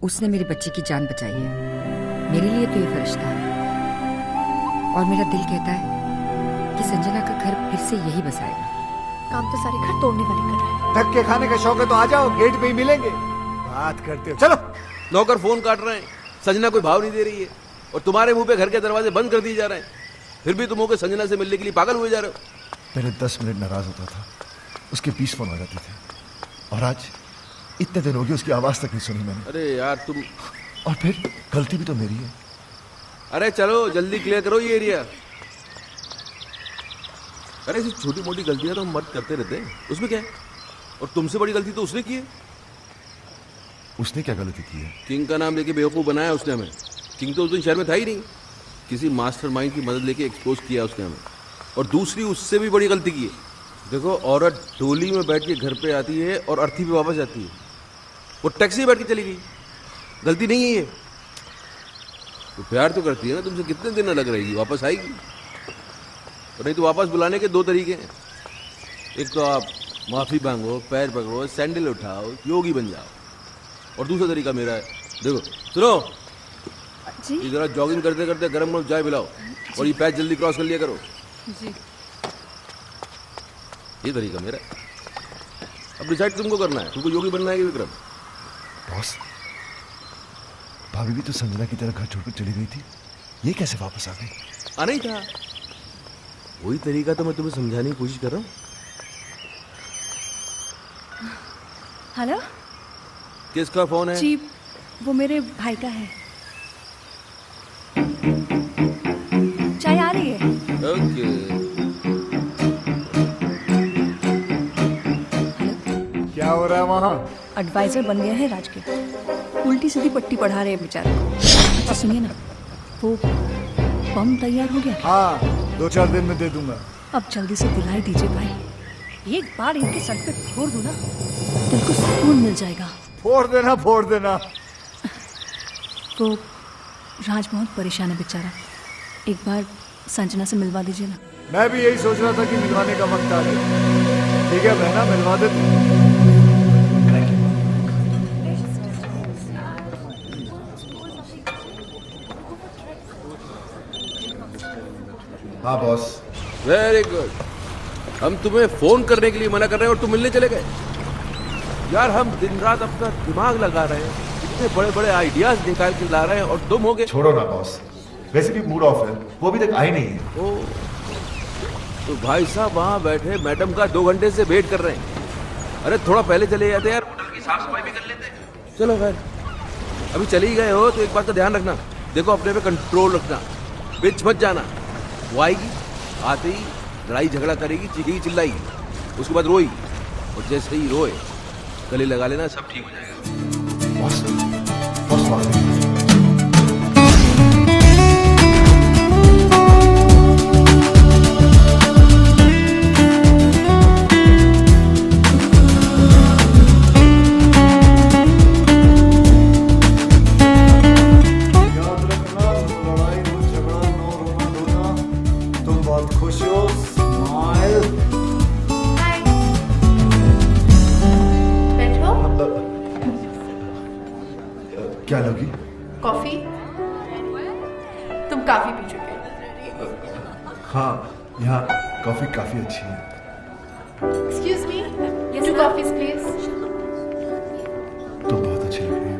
उसने मेरी बच्ची की जान बचाई है। मेरे लिए तो ये फरिश्ता है, और मेरा दिल कहता है कि संजना का घर फिर से यही बसाएगा। काम तो सारे घर तोड़ने वाले कर रहा है। धक्के खाने का शौक है तो आ जाओ, गेट पे ही मिलेंगे। बात करते हो, चलो। नौकर फोन काट रहे हैं, संजना कोई भाव नहीं दे रही है, और तुम्हारे मुंह पे घर के दरवाजे बंद कर दिए जा रहे हैं। फिर भी तुम होकर संजना से मिलने के लिए पागल हुए जा रहे हो। पहले 10 मिनट नाराज होता था, उसके 20 फोन आ जाते थे, और आज इतने दिन हो गए उसकी आवाज तक नहीं सुनी मैंने। अरे यार तुम, और फिर गलती भी तो मेरी है। अरे चलो जल्दी क्लियर करो ये एरिया। अरे ऐसी छोटी मोटी गलतियां तो हम मर्द करते रहते हैं, उसमें क्या है? और तुमसे बड़ी गलती तो उसने की है। उसने क्या गलती की है? किंग का नाम लेके बेवकूफ बनाया उसने हमें। किंग तो उस दिन शहर में था ही नहीं, किसी मास्टरमाइंड की मदद लेके एक्सपोज किया उसने हमें। और दूसरी उससे भी बड़ी गलती की है। देखो, औरत डोली में बैठ के घर पे आती है और अर्थी पे वापस जाती है, वो टैक्सी में बैठ के चली गई। गलती नहीं है ये। तो प्यार तो करती है ना तुमसे, कितने दिन अलग रहेगी, वापस आएगी। और नहीं तो वापस बुलाने के 2 तरीके हैं। एक तो आप माफी मांगो, पैर पकड़ो, सैंडल उठाओ, योगी बन जाओ। और दूसरा तरीका मेरा है, देखो सुनो जी, जरा जॉगिंग करते करते गर्म गर्म चाय पिलाओ, और ये पैच जल्दी क्रॉस कर लिया करो जी। ये तरीका मेरा। अब डिसाइड तुमको करना है, तुमको योगी बनना है कि विक्रम। बॉस, भाभी भी तो संजना की तरह घर छोड़कर चली गई थी, ये कैसे वापस आ गई? आना ही था, वही तरीका तो मैं तुम्हें समझाने की कोशिश कर रहा हूँ। हेलो, किसका फोन है? जी, वो मेरे भाई का है। चाय आ रही है? ओके। हाँ हाँ एडवाइजर बन गए हैं राज के, उल्टी सीधी पट्टी पढ़ा रहे हैं बेचारे को। अच्छा सुनिए ना, वो बम तैयार हो गया? हाँ 2-4 दिन में दे दूंगा। अब जल्दी से दिलाई दीजिए भाई, एक बार इनके सर पे फोड़ दो ना, दिल को सुकून मिल जाएगा। फोड़ देना फोड़ देना। वो राज बहुत परेशान है बेचारा, एक बार संजना से मिलवा दीजिए ना। मैं भी यही सोच रहा था कि मिलवाने का वक्त आ गया। ठीक है बहना, मिलवा देते। हाँ बॉस। Very good. हम तुम्हें फोन करने के लिए मना कर रहे हैं और तुम मिलने चले गए। यार हम दिन रात अपना दिमाग लगा रहे हैं, इतने बड़े बड़े आइडियाज निकाल के ला रहे हैं और तुम हो गए। छोड़ो ना बॉस, वैसे भी मूड ऑफ है, वो अभी तक आई नहीं है। ओ, तो भाई साहब वहाँ बैठे मैडम का 2 घंटे से वेट कर रहे हैं। अरे थोड़ा पहले चले जाते यार, होटल की साफ सफाई भी कर लेते। चलो खैर, अभी चले ही गए हो तो एक बात का ध्यान रखना, देखो अपने पे कंट्रोल रखना, बीच मत जाना। वो आएगी, आते ही लड़ाई झगड़ा करेगी, चीखेगी चिल्लाएगी, उसके बाद रोई, और जैसे ही रोए गले लगा लेना, सब ठीक हो जाएगा। बॉस बॉस आ गए। क्या लोगी? कॉफी? तुम काफी पी चुके हो। हाँ, यहाँ कॉफी काफी अच्छी है। Excuse me, 2 coffees please। तुम बहुत अच्छी लग रही हो।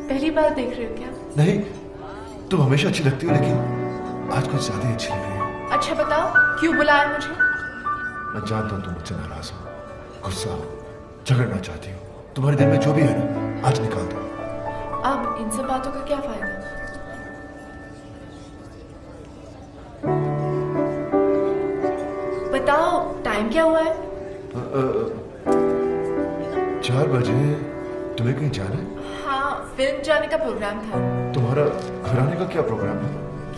पहली बार देख रहे हो क्या? नहीं, तुम हमेशा अच्छी लगती हो, लेकिन आज कुछ ज्यादा ही अच्छी लग रही हो। अच्छा बताओ, क्यों बुलाया मुझे? मैं जानता हूँ तुम मुझसे नाराज हो, गुस्सा हो, झगड़ना चाहती हो। तुम्हारे दिल में जो भी है ना, आज निकाल दो। अब इन सब बातों का क्या फायदा? बताओ टाइम क्या हुआ है? 4 बजे। तुम्हें कहीं जाना है? हाँ, फिल्म जाने का प्रोग्राम था। तुम्हारा घर आने का क्या प्रोग्राम है?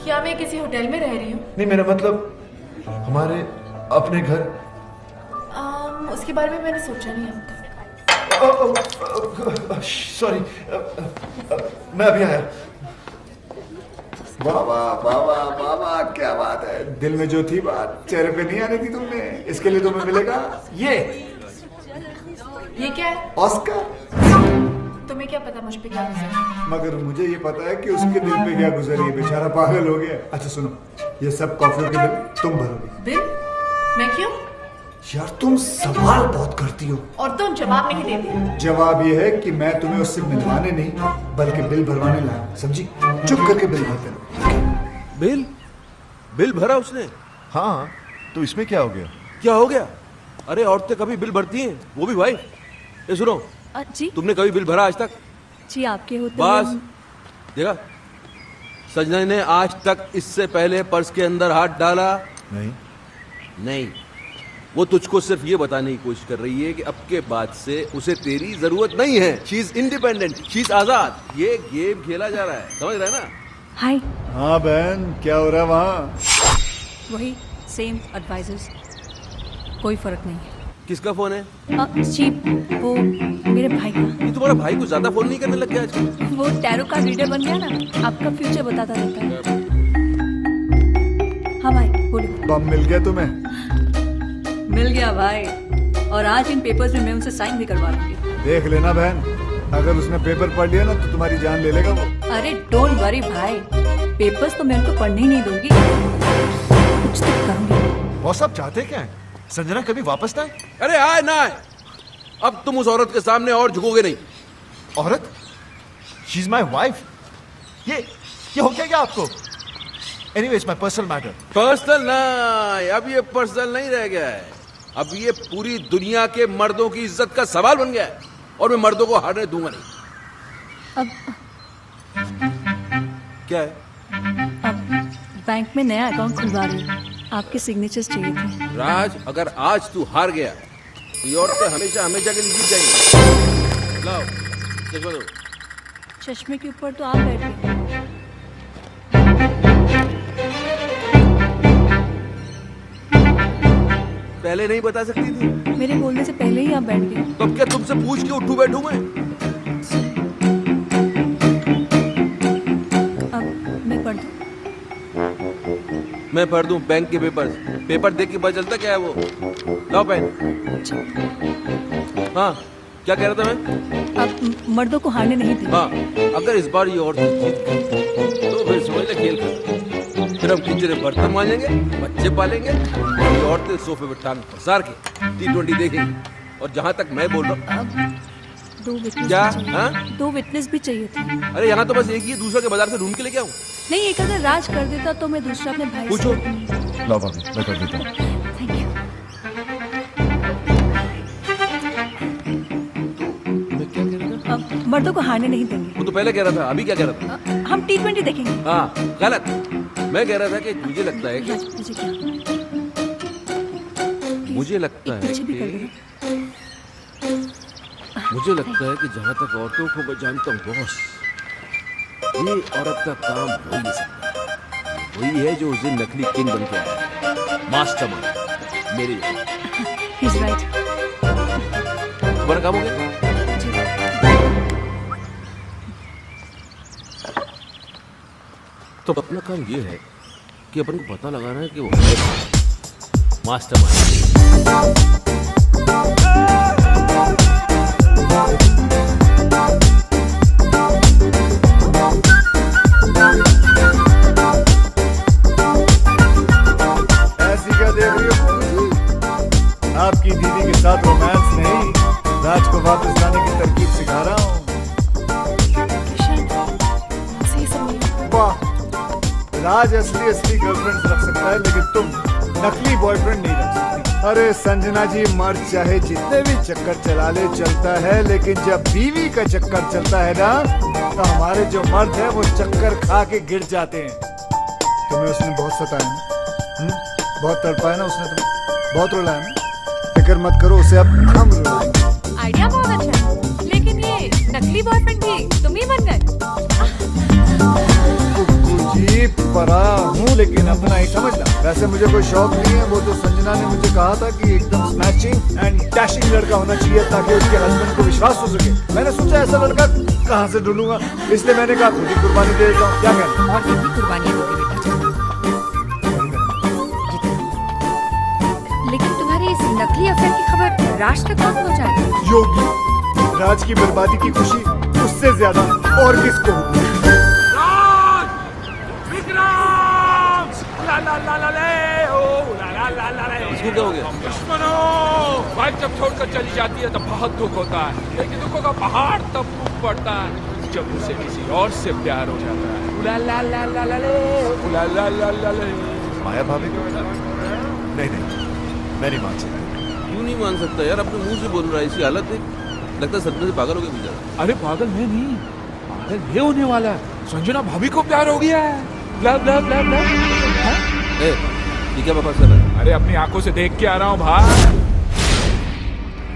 क्या मैं किसी होटल में रह रही हूँ? नहीं, मेरा मतलब हमारे अपने घर। उसके बारे में मैंने सोचा नहीं अब तक। सॉरी, मैं अभी आया। बाबा बाबा बाबा, क्या बात है, दिल में जो थी बात चेहरे पे नहीं आने दी तुमने, इसके लिए तुम्हें मिलेगा ये क्या है? ऑस्कर। तुम्हें क्या पता मुझ पे क्या गुजरा? मगर मुझे ये पता है कि उसके दिल पे क्या गुजरी है, बेचारा पागल हो गया। अच्छा सुनो, ये सब कॉफी के बिल तुम भरोगे। बिल? मैं क्यों? यार तुम सवाल बहुत करती हो और तुम जवाब नहीं देती। जवाब ये है कि मैं तुम्हें उससे मिलवाने नहीं बल्कि बिल भरवाने लाया, समझी? चुप करके बिल भरते रहो। बिल भरा उसने? हाँ, तो इसमें क्या हो गया? क्या हो गया? अरे औरतें कभी बिल भरती हैं, वो भी भाई। ये सुनो, जी तुमने कभी बिल भरा आज तक? जी आपके होते बस देखा, संजना ने आज तक इससे पहले पर्स के अंदर हाथ डाला नहीं। वो तुझको सिर्फ ये बताने की कोशिश कर रही है कि अब के बाद से उसे तेरी जरूरत नहीं है। She is independent, she is आजाद। ये गेम खेला जा रहा है, समझ रहा है ना? हाय। हाँ बहन, क्या हो रहा है वहाँ? वही सेम एडवाइजर्स, कोई फर्क नहीं है। किसका फोन है? जी वो मेरे भाई का। ये तुम्हारा भाई को ज्यादा फोन नहीं करने लग गया आजकल? वो टैरो का रीडर बन गया ना, आपका फ्यूचर बताता रहता है। हाँ भाई बोलो। बम मिल गया तुम्हें? मिल गया भाई, और आज इन पेपर्स में मैं उनसे साइन भी करवा लूंगी। देख लेना बहन, अगर उसने पेपर पढ़ लिया ना तो तुम्हारी जान ले लेगा वो। अरे डोंट वरी भाई, पेपर्स तो मैं उनको पढ़ने ही नहीं दूंगी, कुछ तो करूंगी। बॉस आप चाहते क्या है? संजना कभी वापस ना आए? अरे आए ना आए, अब तुम उस औरत के सामने और झुकोगे नहीं। औरत? She is my wife. ये हो क्या आपको? Anyways my personal matter. Personal ना, अब ये पर्सनल नहीं रह गया है, अब ये पूरी दुनिया के मर्दों की इज्जत का सवाल बन गया है, और मैं मर्दों को हारने दूंगा नहीं। अब क्या है? अब बैंक में नया अकाउंट खुलवा रही हूँ, आपके सिग्नेचर्स चाहिए थे। राज, अगर आज तू हार गया तो ये औरतें हमेशा हमेशा के लिए जीत जाएंगी। चश्मा दो। चश्मे के ऊपर तो आप बैठ गए। पहले नहीं बता सकती थी? मेरे बोलने से पहले ही आप बैठ गए। तो अब क्या तुमसे पूछ के उठूं बैठूं मैं? अब मैं पढ़ दूं? मैं पढ़ दूं बैंक के पेपर देख के पता चलता क्या है वो। लाओ पेन। हाँ, क्या कह रहा था मैं? आप मर्दों को हारने नहीं देंगे। हाँ, अगर इस बार ये औरतें जीत गई तो फिर समझ ले खेल खत्म। फिर हम किचन में बर्तन मांजेंगे, बच्चे पालेंगे, और ये औरतें सोफे पे टांग पसार के T20 देखेंगी। और जहाँ तक मैं बोल रहा हूँ, दो विटनेस क्या? भी चाहिए। हाँ? 2 विटनेस भी चाहिए थे। अरे यहाँ तो बस एक ही है, दूसरा के बाजार से ढूंढ के लेके आऊँ। नहीं, एक अगर राज कर देता तो मैं दूसरा अपने भाई पूछो। से। लो भाभी, मैं कर देता हूँ। Thank you. मैं क्या कह रहा था? अब मर्दों को हारने नहीं देंगे। वो तो पहले कह रहा था, अभी क्या कह रहा था? हम T20 देखेंगे। हाँ, गलत। मैं कह रहा था कि मुझे लगता है कि मुझे क्या? मुझे लगता है पीछे भी कर कि देना। मुझे लगता है कि जहाँ तक औरतों को मैं जानता हूँ बॉस, ये औरत का काम हो ही नहीं सकता। वही है जो उस दिन नकली किंग बन के आया, मास्टरमाइंड मेरे जैसा। He's right। तुम्हारा काम हो गया? तो अपना काम ये है कि अपन को पता लगाना है कि वो है मास्टरमाइंड। ऐसी क्या देख रही हो जी? आपकी दीदी के साथ रोमांस नहीं, राज को वापस लाने की तरकीब सिखा रहा हूँ। सही समय। वाह, राज असली गर्लफ्रेंड रख सकता है, लेकिन तुम नकली बॉयफ्रेंड नहीं रख सकती। अरे संजना जी, मर्द चाहे जितने भी चक्कर चला ले चलता है, लेकिन जब बीवी का चक्कर चलता है ना, तो हमारे जो मर्द है वो चक्कर खा के गिर जाते हैं। तुम्हें उसने बहुत सताया ना, बहुत तड़पाया ना उसने तुम्हें, बहुत रुलाया ना। फिक्र मत करो, उसे अब हम रुलाएंगे। आइडिया बहुत अच्छा है, लेकिन ये नकली बॉयफ्रेंड भी तुम ही बन गए। जी पराया हूँ, लेकिन अपना ही समझना। वैसे मुझे कोई शौक नहीं है, वो तो संजना ने मुझे कहा था कि एकदम स्नैचिंग एंड डैशिंग लड़का होना चाहिए ताकि उसके हस्बैंड को विश्वास हो सके। मैंने सोचा ऐसा लड़का कहाँ से ढूंढूंगा, इसलिए मैंने कहा खुद ही कुर्बानी दे देता हूँ। क्या कहना? और कितनी कुर्बानियां दोगे बेटा? लेकिन तुम्हारी इस नकली अफेयर की खबर राज तक कब पहुंचाएगी? योगी, राज की बर्बादी की खुशी उससे ज्यादा और किसको होगी? इसको क्या हो गया? दुश्मनों, वाइफ जब छोड़कर चली जाती है तो बहुत दुख होता है, लेकिन दुखों का पहाड़ तब टूट पड़ता है जब उसे किसी और से प्यार हो जाता है। उला ला ला ला ला ले, उला ला ला ला ले। माया भाभी को नहीं, मैं नहीं मान सकता। क्यों नहीं मान सकता यार? अपने मुंह से बोल रहा है, ऐसी हालत है, लगता है सदमे से पागल हो गया बेचारा। अरे पागल मैं नहीं, पागल ये होने वाला है। संजना भाभी को प्यार हो गया है। Love love love love. ये क्या बकवास कर रहा है? अरे अपनी आंखों से देख के आ रहा हूँ भाई।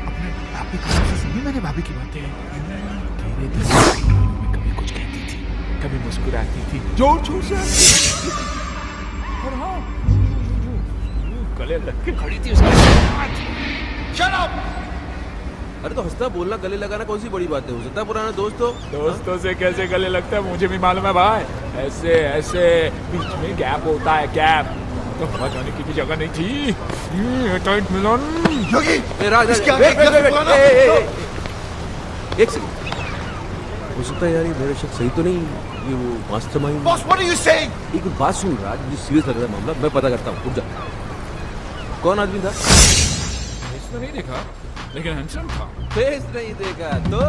अपने भाभी की से सुनी मैंने भाभी की बातें। तेरे दिल में कभी कुछ कहती थी, कभी मुस्कुराती थी, जोर जोर से। और हाँ, गले लग के खड़ी थी उसके साथ। Shut up! अरे तो हंसना बोलना गले लगाना कौन सी बड़ी बात है? हो सकता है पुराना दोस्त हो। दोस्तों से कैसे गले लगता है मुझे भी मालूम है भाई। ऐसे ऐसे बीच में गैप होता है, गैप तो हवा जाने की भी जगह नहीं थी। टाइट मिलन। योगी, राज, इसके आगे एक सेकंड, हो सकता है यार ये मेरा शक सही तो नहीं, ये वो mastermind. Boss, what are you saying? एक बात सुन राज, मुझे सीरियस लग रहा है मामला, मैं पता करता हूँ, रुक जा। कौन आदमी था? इसने नहीं देखा, लेकिन हैंडसम था। फेस नहीं देखा तो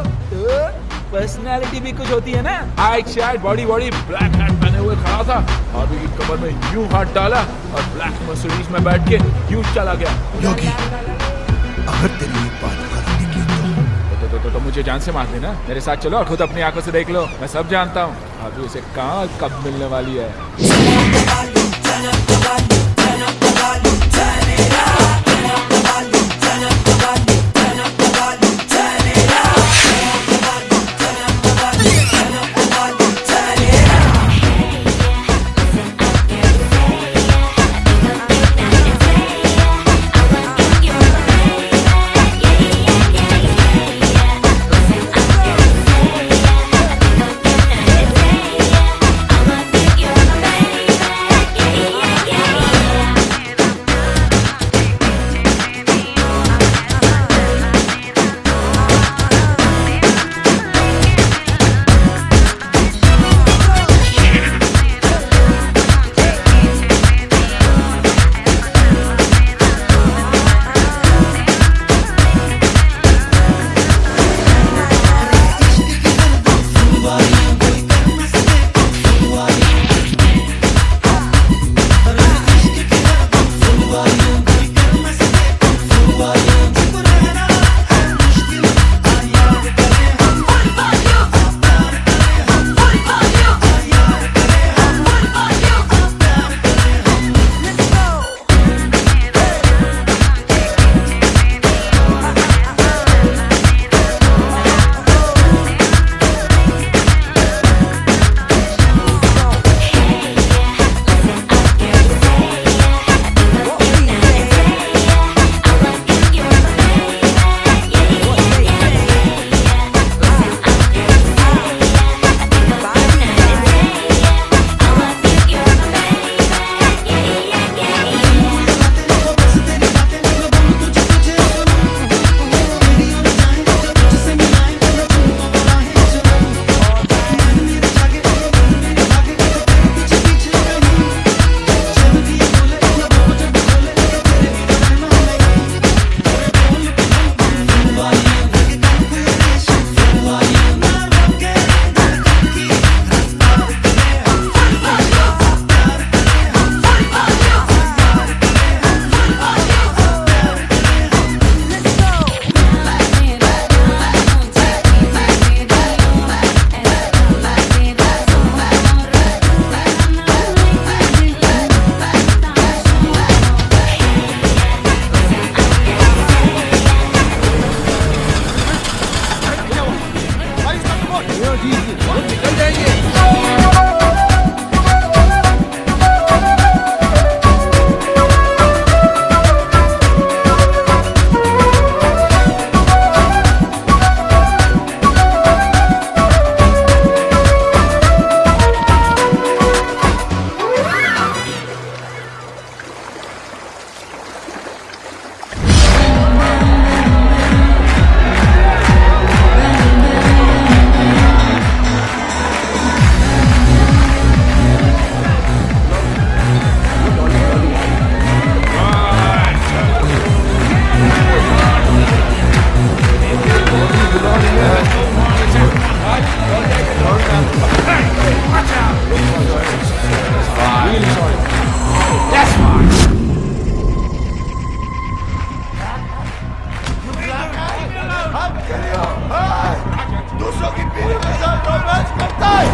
पर्सनालिटी भी कुछ होती है ना। Height शाइट body body, black hat पहने हुए खड़ा था, भाभी की कमर में यूं हाथ डाला और ब्लैक मर्सिडीज में बैठ के यूं चला गया। योगी, अगर तेरी एक बात गलत निकली तो मुझे जान से मार देना। मेरे साथ चलो और खुद अपनी आंखों से देख लो, मैं सब जानता हूँ। भाभी उसे कहाँ कब मिलने वाली है। निकल जाएंगे। दूसरों की बीवी के साथ रोमांस करता है,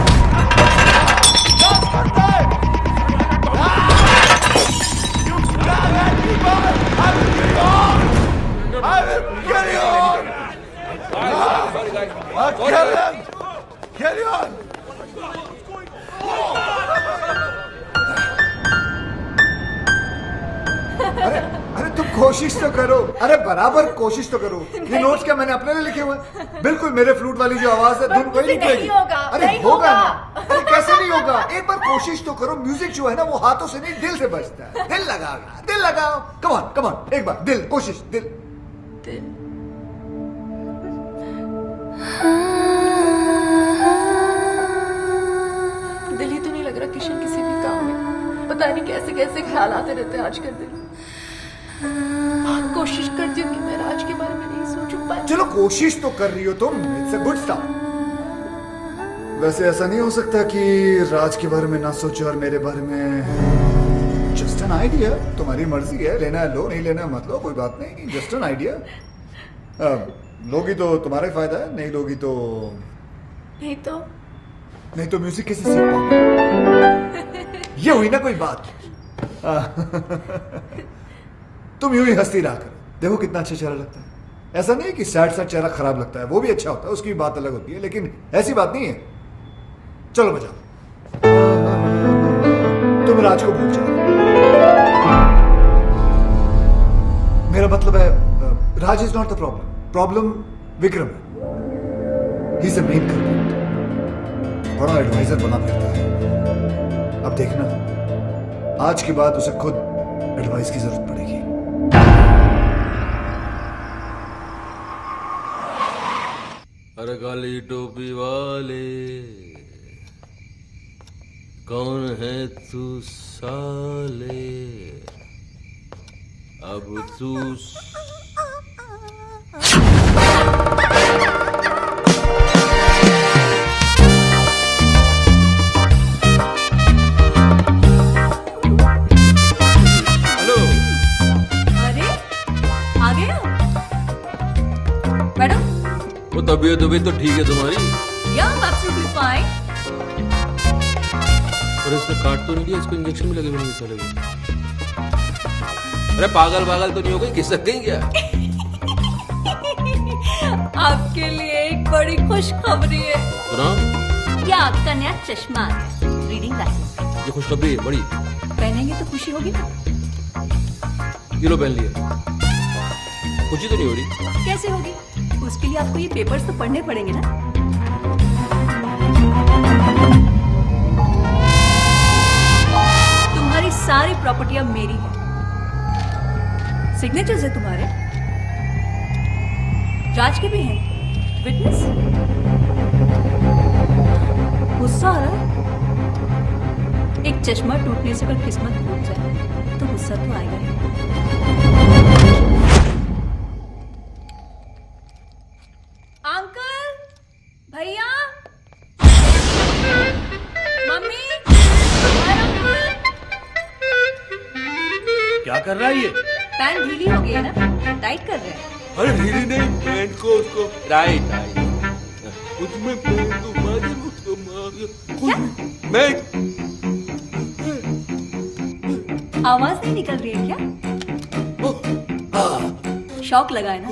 डांस करता है। Carry on. अरे तुम कोशिश तो करो, अरे बराबर कोशिश तो करो। ये नोट्स क्या मैंने अपने लिए लिखे हुए? बिल्कुल मेरे फ्लूट वाली जो आवाज है धुन कोई नहीं नहीं होगा, अरे नहीं होगा होगा। ना, अरे कैसे नहीं होगा? एक बार कोशिश तो करो। म्यूजिक जो है ना वो हाथों से नहीं दिल से बजता है। दिल लगाओ, दिल लगाओ। कम ऑन एक बार दिल, कोशिश दिल। दिल ही तो नहीं लग रहा किशन किसी भी काम में। पता नहीं कैसे कैसे ख्याल आते रहते हैं आजकल दिल। कोशिश करती हूँ कि मैं राज के बारे में नहीं सोचूं, पर चलो कोशिश तो कर रही हो तुम, इट्स अ गुड स्टार्ट। वैसे ऐसा नहीं हो सकता कि राज के बारे में ना सोचो और मेरे बारे में। जस्ट एन आइडिया, तुम्हारी मर्जी है, लेना है लो, नहीं लेना मत लो, कोई बात नहीं, जस्ट एन आइडिया। लोगी तो तुम्हारा ही फायदा है, नहीं लोगी तो नहीं तो म्यूजिक कैसे सीख पाओगे? ये हुई ना कोई बात। तुम यूं ही हंसती रहा करो, देखो कितना अच्छा चेहरा लगता है। ऐसा नहीं कि सैड चेहरा खराब लगता है, वो भी अच्छा होता है, उसकी बात अलग होती है, लेकिन ऐसी बात नहीं है। चलो बजाओ। तुम राज को भूल जाओ। मेरा मतलब है Raj is not the problem Vikram है। He is the main culprit. बड़ा एडवाइजर बना फिरता है। अब देखना, आज के बाद उसे खुद एडवाइस की जरूरत पड़ेगी। अरे काली टोपी वाले, कौन है तू साले? अब तू हेलो। अरे आ गए हो मैडम? वो तबीयत तो ठीक है तुम्हारी? या एब्सोल्युटली फाइन। और इसने काट तो नहीं दिया, इसको इंजेक्शन भी लगे हुए नहीं चलेगा। अरे पागल तो नहीं हो गई, खिसक गई क्या? आपके लिए एक बड़ी खुशखबरी है। सुनाओ। या आपका नया चश्मा आ गया, रीडिंग ग्लासेस। ये खुशखबरी है बड़ी। पहनेंगे तो खुशी होगी ना? किलो पहन लिया, खुशी तो नहीं हो रही। कैसे होगी? उसके लिए आपको ये पेपर्स तो पढ़ने पड़ेंगे ना। तुम्हारी सारी प्रॉपर्टी अब मेरी है। सिग्नेचर्स है तुम्हारे, राज के भी हैं, विटनेस। गुस्सा आ रहा है? एक चश्मा टूटने से अगर किस्मत टूट जाए तो गुस्सा तो आएगा ही। अंकल, भैया, मम्मी, क्या कर रहा है ये? पैंट ढीली हो गई है ना, टाइट कर रहे हैं। अरे ढीली नहीं, पैंट को उसको राइट उसमें पैंट को मार उसको मार। मैं आवाज नहीं निकल रही है क्या? शौक लगा है ना?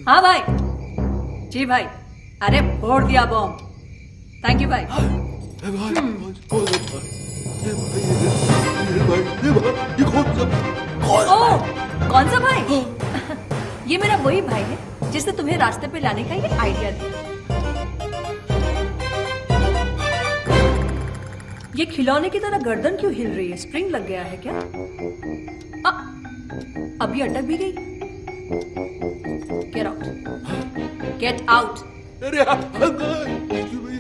हाँ भाई, जी भाई, अरे फोड़ दिया बॉम्ब। थैंक यू भाई। ओ, कौन सा भाई? ये मेरा वही भाई है जिसने तुम्हें रास्ते पे लाने का ये आइडिया दिया। ये खिलौने की तरह गर्दन क्यों हिल रही है? स्प्रिंग लग गया है क्या? अभी अटक भी गई। Get out, get out.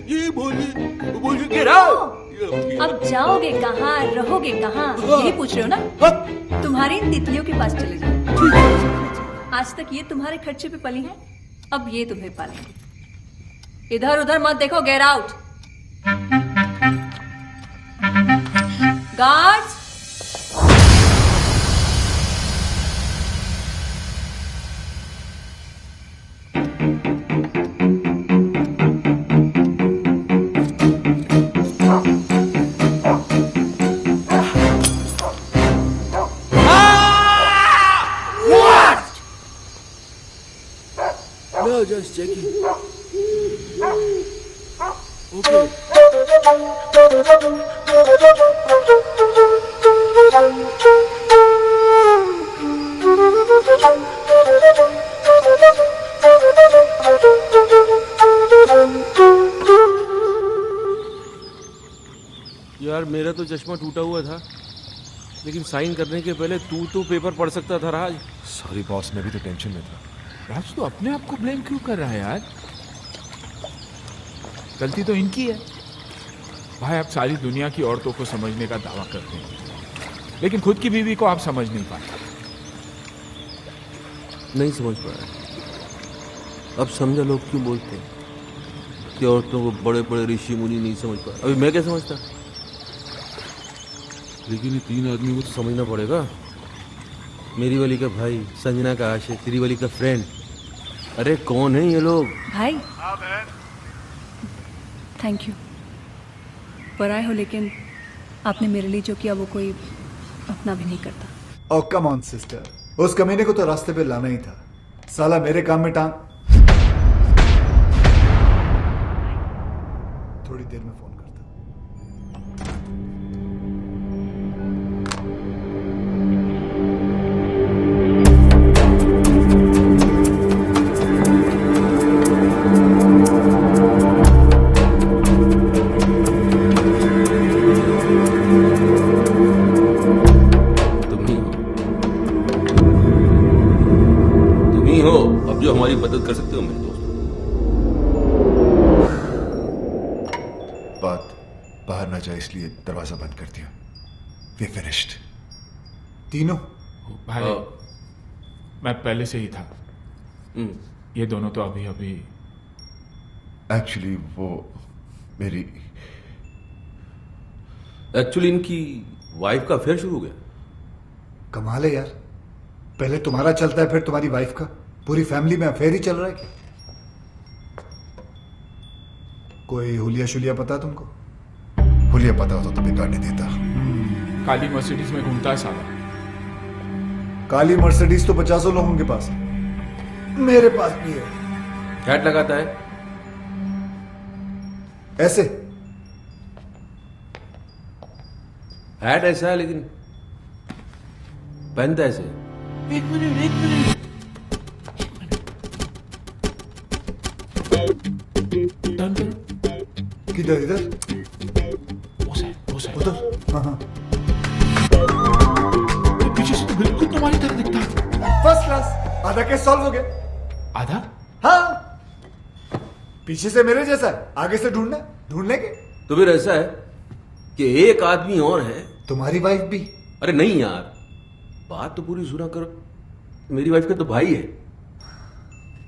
ये बोलिए गेट आउट। अब जाओगे कहाँ, रहोगे कहाँ, यही पूछ रहे हो ना? तुम्हारी इन तितलियों के पास चले जाओ। आज तक ये तुम्हारे खर्चे पे पली है, अब ये तुम्हें पालेंगे। इधर उधर मत देखो, get out. Guards, No, just checking. Okay. यार मेरा तो चश्मा टूटा हुआ था, लेकिन साइन करने के पहले तू तो पेपर पढ़ सकता था राज। सॉरी बॉस, मैं भी तो टेंशन में था। राज तो अपने आप को ब्लेम क्यों कर रहा है यार? गलती तो इनकी है। भाई आप सारी दुनिया की औरतों को समझने का दावा करते हैं, लेकिन खुद की बीवी को आप समझ नहीं पाते। नहीं समझ पाया। अब समझा लोग क्यों बोलते हैं कि औरतों को बड़े बड़े ऋषि मुनि नहीं समझ पाए। अभी मैं क्या समझता, लेकिन ये तीन आदमी को तो समझना पड़ेगा। मेरी वाली का भाई, संजना का आशिक, तेरी वाली का फ्रेंड। अरे कौन है ये लोग? भाई थैंक यू। पराए हो, लेकिन आपने मेरे लिए जो किया वो कोई अपना भी नहीं करता। ओह कम ऑन सिस्टर, उस कमीने को तो रास्ते पे लाना ही था। साला मेरे काम में टांग। थोड़ी देर में फोन करता। जो हमारी मदद कर सकते हो मेरे दोस्त। बात बाहर ना जाए इसलिए दरवाजा बंद कर दिया। We finished. तीनों भाई मैं पहले से ही था। ये दोनों तो अभी अभी एक्चुअली वो मेरी इनकी वाइफ का अफेयर शुरू हो गया। कमाल है यार, पहले तुम्हारा चलता है फिर तुम्हारी वाइफ का। पूरी फैमिली में अफेयर ही चल रहा है क्या? कोई हुलिया शुलिया पता है तुमको? हुलिया पता होता तो बेकार नहीं देता। काली मर्सिडीज में घूमता है साला। काली मर्सिडीज तो 50 लोगों के पास है, मेरे पास भी है। हैट लगाता है ऐसे। हैट ऐसा है लेकिन पहनता ऐसे। एक मिनट किधर? इधर उधर। हाँ। पीछे से तो बिल्कुल तुम्हारी तरह दिखता है। First class. आधा केस सॉल्व हो गया। आधा? हाँ, पीछे से मेरे जैसा है, आगे से ढूंढ लेंगे। तो फिर ऐसा है कि एक आदमी और है। तुम्हारी वाइफ भी? अरे नहीं यार, बात तो पूरी सुना करो। मेरी वाइफ का तो भाई है,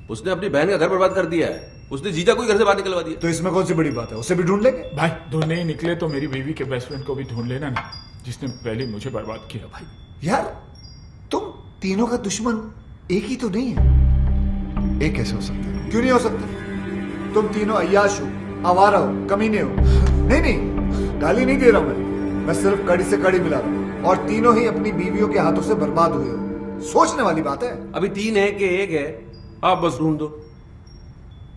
उसने अपनी बहन का घर बर्बाद कर दिया है। उसने जीजा को ही घर से बाहर निकलवा दिया। तो इसमें कौन सी बड़ी बात है? उसे भी ढूंढ लेंगे। भाई ढूंढने ही निकले तो मेरी बीवी के बेस्ट फ्रेंड को भी ढूंढ लेना ना, जिसने पहले मुझे बर्बाद किया। भाई यार तुम तीनों का दुश्मन एक ही तो नहीं है। एक कैसे हो सकता है? क्यों नहीं हो सकता? तुम तीनों अय्याश हो, आवारा हो, कमीने हो। नहीं, गाली नहीं दे रहा मैं सिर्फ कड़ी से कड़ी मिला रहा हूं। और तीनों ही अपनी बीवियों के हाथों से बर्बाद हुए हो। सोचने वाली बात है। अभी 3 है कि 1 है आप बस ढूंढ दो।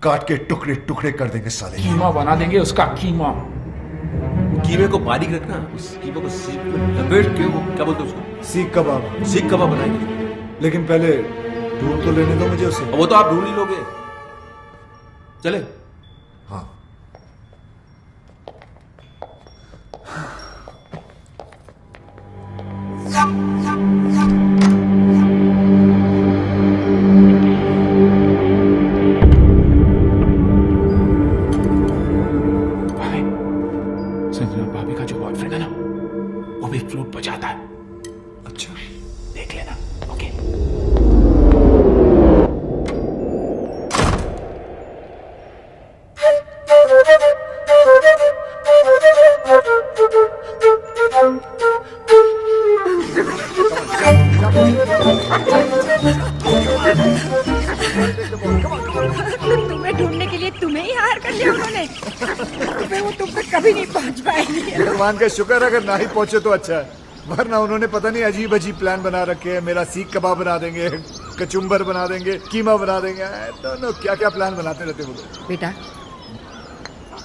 काट के टुकड़े टुकड़े कर देंगे साले। कीमा बना देंगे उसका, कीमा। कीमे को बारीक रखना, उस कीमे को सीख लपेट के, वो क्या बोलते हैं उसको, सीख कबाब। सीख कबाब बनाएंगे। लेकिन पहले ढूंढ तो लेने दो मुझे उसे। वो तो आप ढूंढ ही लोगे। चले। हाँ। संजना भाभी का जो बॉयफ्रेंड है ना, वो भी फ्लूट बजाता है। अच्छा, देख लेना। ओके। तुम्हें ढूंढने के लिए तुम्हें ही हायर कर लिया उन्होंने। फिर वो तुम तक कभी नहीं पहुंच पाएंगे। भगवान का शुक्र अगर ना ही पहुंचे तो अच्छा है, वरना उन्होंने पता नहीं अजीब अजीब प्लान बना रखे हैं। मेरा सीख कबाब बना देंगे, कचुम्बर बना देंगे, कीमा बना देंगे, दोनों क्या क्या प्लान बनाते रहते वो लोग। बेटा,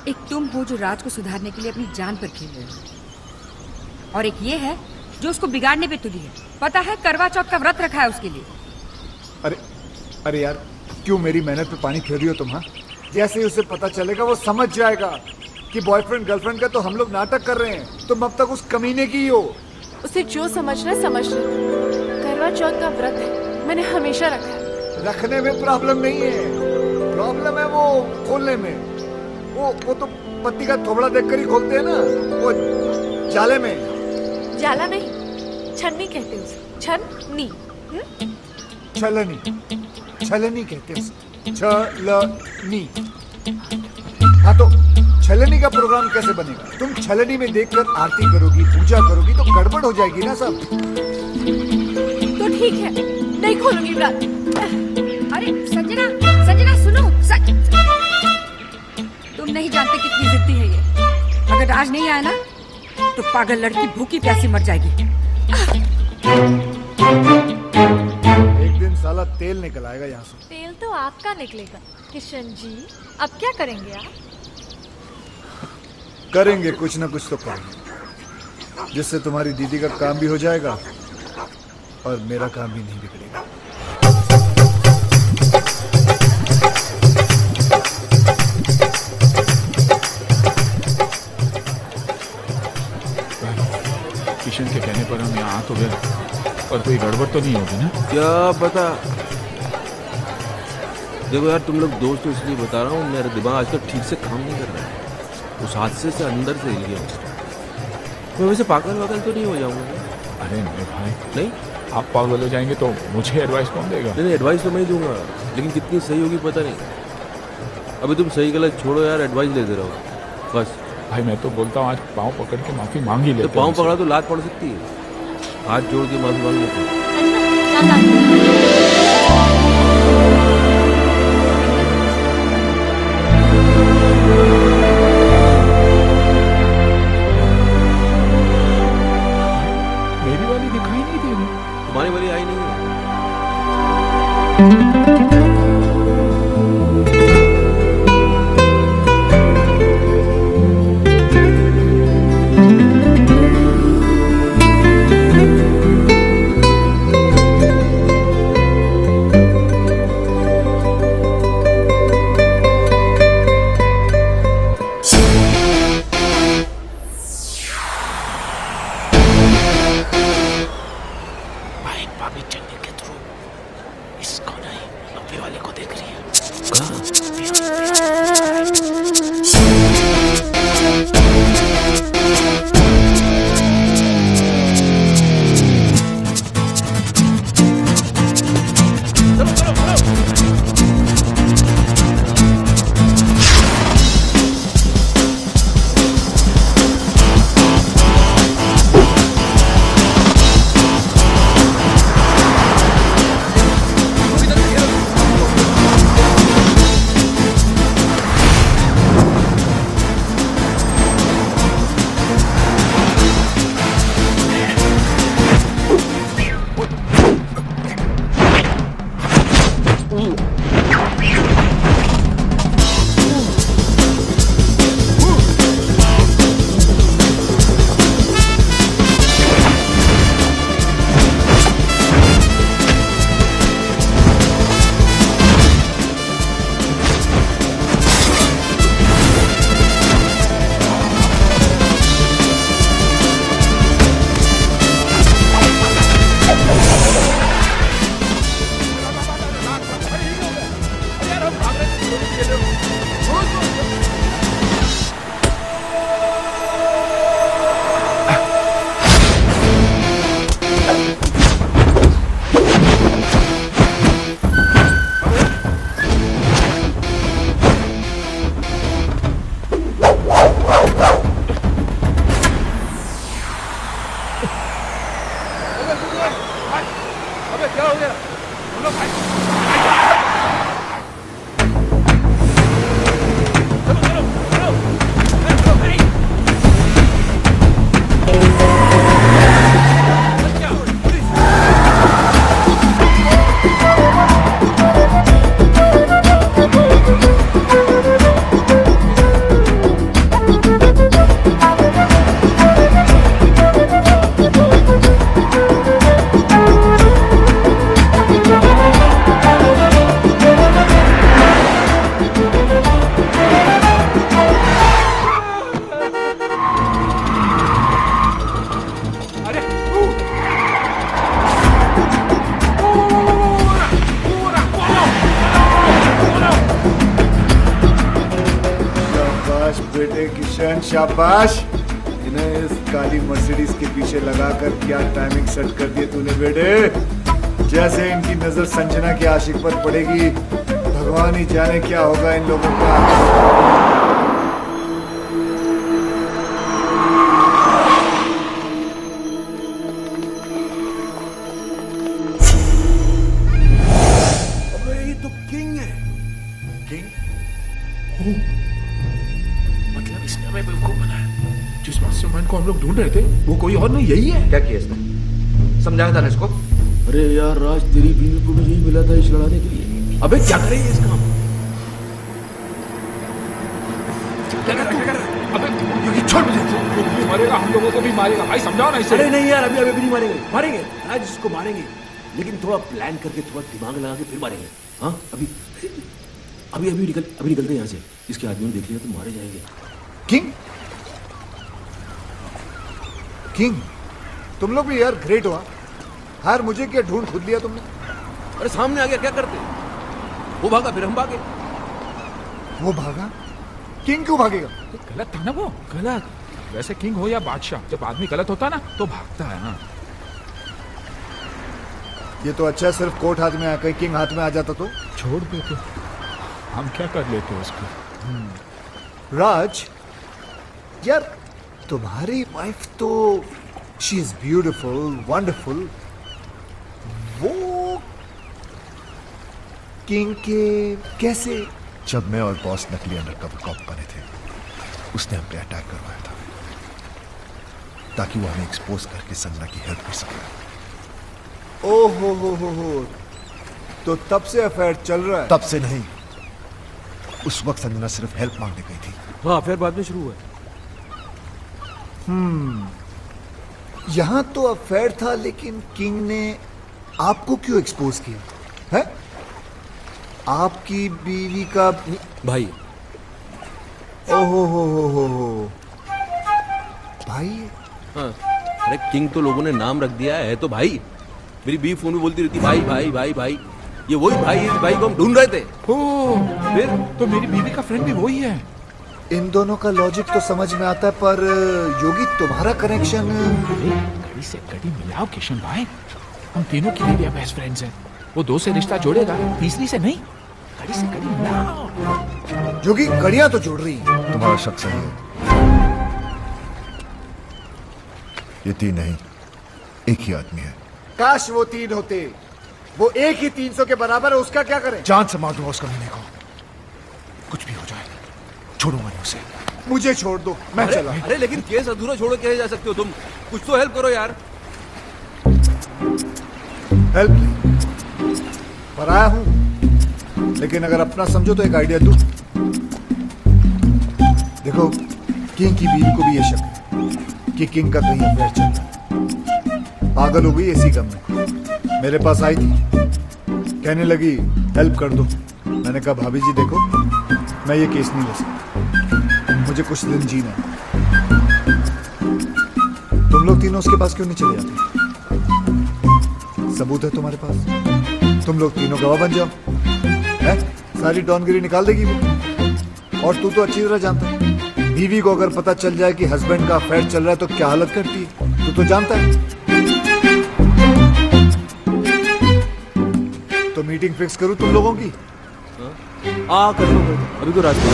एक तुम हो जो राज को सुधारने के लिए अपनी जान पर खेल रहे हो, और एक ये है जो उसको बिगाड़ने पे तुली है। पता है करवा चौथ का व्रत रखा है उसके लिए। अरे अरे यार, क्यों मेरी मेहनत पे पानी फेर रही हो तुम? हाँ, जैसे ही उसे पता चलेगा वो समझ जाएगा कि बॉयफ्रेंड गर्लफ्रेंड का तो हम लोग नाटक कर रहे हैं, तुम अब तक उस कमीने की ही हो। उसे जो समझना है समझ ले। करवा चौथ का व्रत है, मैंने हमेशा रखा है। रखने में प्रॉब्लम नहीं है, प्रॉब्लम है वो खोलने में। वो तो पत्ती का थोबड़ा देखकर ही खोलते हैं ना, वो जाले में। जाला नहीं, छन्नी कहते हैं उसे। छन्नी। छलनी, छलनी कहते हैं। छलनी। हाँ तो छलनी का प्रोग्राम कैसे बनेगा? तुम छलनी में देखकर आरती करोगी, पूजा करोगी तो गड़बड़ हो जाएगी ना सब। तो ठीक है, नहीं खोलूंगी व्रत। अरे संजना, संजना सुनो। तुम नहीं जानते कितनी जिद्दी है ये। अगर राज नहीं आया ना तो पागल लड़की भूखी प्यासी मर जाएगी। एक दिन साला तेल निकल आएगा यहाँ से। तेल तो आपका निकलेगा किशन जी। अब क्या करेंगे आप? करेंगे कुछ ना कुछ तो करेंगे, जिससे तुम्हारी दीदी का काम भी हो जाएगा और मेरा काम भी नहीं बिगड़ेगा। किशन के कहने पर हम यहाँ आ तो गए, और कोई गड़बड़ तो नहीं होगी ना? क्या पता। देखो यार, तुम लोग दोस्त हो इसलिए बता रहा हूँ, मेरा दिमाग आजकल ठीक से काम नहीं कर रहा है। उस हादसे से अंदर से हिल गया। मैं वैसे पागल वागल तो नहीं हो जाऊंगा? अरे नहीं भाई, नहीं। आप पागल हो जाएंगे तो मुझे एडवाइस कौन देगा? नहीं, एडवाइस तो मैं ही दूंगा, लेकिन कितनी सही होगी पता नहीं। अभी तुम सही गलत छोड़ो यार, एडवाइस लेते रहो बस। भाई मैं तो बोलता हूँ आज पाँव पकड़ के माफी मांग ही लेते। तो पाँव पकड़ा तो लात पड़ सकती है, हाथ जोड़ के माफी मांग लेते हैं। मेरी वाली दिखाई नहीं दे रही। तुम्हारी वाली आई नहीं है। भाभी चलने के थ्रू इसको नहीं, अभी वाले को देख रही है। Ooh. रोशन शाबाश। इन्हें इस काली मर्सिडीज के पीछे लगाकर क्या टाइमिंग सेट कर दिए तूने बेटे। जैसे इनकी नजर संजना के आशिक पर पड़ेगी, भगवान ही जाने क्या होगा इन लोगों का। अबे ये तो किंग है। किंग? मतलब इसने हमें बेवकूफ बनाया। जिस मास्टरमाइंड को हम लोग ढूंढ रहे थे वो कोई और नहीं यही है। क्या किया इसने? समझाया था ना इसको? अरे यार राज, तेरी बीवी को भी यही मिला था इस लड़ाने के लिए। अबे क्या करेंगे इस काम? क्या कर? अबे ये छोड़ मुझे। वो भी मारेगा, हम लोगों को भी मारेगा। भाई समझाओ ना इसे। अरे नहीं यार, अभी नहीं मारेंगे। राज इसको मारेंगे, लेकिन थोड़ा प्लान करके, थोड़ा दिमाग लगा के फिर मारेंगे। हाँ अभी निकलते हैं यहाँ से। इसके आदमी देख लिया तो मारे जाएंगे। किंग तुम लोग भी यार ग्रेट हो। हार मुझे क्या ढूंढ खुद लिया तुमने? अरे सामने आ गया, क्या करते? वो भागा, फिर हम भागे। वो भागा? किंग क्यों भागेगा? गलत था ना वो। गलत वैसे किंग हो या बादशाह, जब आदमी गलत होता ना तो भागता है ना। ये तो अच्छा है, सिर्फ कोर्ट हाथ में आकर किंग हाथ में आ जाता तो छोड़ देते, हम क्या कर लेते उसको। राज यार, तुम्हारी वाइफ तो शी इज ब्यूटिफुल, वंडरफुल। वो किंग के कैसे? जब मैं और बॉस नकली अंडरकवर कॉप बने थे, उसने हम पे अटैक करवाया था ताकि वो हमें एक्सपोज करके संजना की हेल्प कर सके। ओहो हो, तो तब से अफेयर चल रहा है? तब से नहीं, उस वक्त संजना सिर्फ हेल्प मांगने गई थी। हाँ, फिर बाद में शुरू हुआ। यहां तो अफेयर था, लेकिन किंग ने आपको क्यों एक्सपोज किया है? आपकी बीवी का भाई। ओहो हो भाई। हाँ, अरे किंग तो लोगों ने नाम रख दिया है तो भाई। मेरी बीवी फोन में बोलती रहती भाई भाई भाई भाई। ये वही भाई है, इस भाई को हम ढूंढ रहे थे। फिर तो मेरी बीवी का फ्रेंड भी वही है। इन दोनों का लॉजिक तो समझ में आता है, पर योगी तुम्हारा कनेक्शन। कड़ी से कड़ी मिलाओ किशन भाई, हम तीनों की भी बेस्ट फ्रेंड्स हैं। वो दो से रिश्ता जोड़ेगा, तीसरी से नहीं। कड़ी से कड़ी मिलाओ। योगी कड़ियां तो जोड़ रही हैं। तुम्हारा शक सही है, ये तीन नहीं, एक ही आदमी है। काश वो तीन होते। वो एक ही 300 के बराबर है, उसका क्या करें? जान से मार दूंगा उसका महीने को, कुछ भी हो जाए छोड़ूंगा नहीं उसे। मुझे छोड़ दो, मैं चला। अरे लेकिन केस अधूरा छोड़ो कैसे जा सकते हो तुम? कुछ तो हेल्प करो यार। हेल्प नहीं, पराया हूं, लेकिन अगर अपना समझो तो एक आइडिया दूं। देखो, किंग की बीवी को भी ये शक है कि किंग का कहीं अफेयर चल रहा है। पागल हो गई इसी गम में, मेरे पास आई थी, कहने लगी हेल्प कर दो। मैंने कहा भाभी जी देखो, मैं ये केस नहीं ले सकता, मुझे कुछ दिन जीना है। तुम लोग तीनों उसके पास क्यों नहीं चले जाते? सबूत है तुम्हारे पास, तुम लोग तीनों गवाह बन जाओ। है? सारी डॉनगिरी निकाल देगी वो। और तू तो अच्छी तरह जानता है, बीवी को अगर पता चल जाए कि हस्बैंड का अफेयर चल रहा है तो क्या हालत करती है, तू तो जानता है। तो मीटिंग फिक्स करूं तुम लोगों की? कर लो। अभी तो रास्ते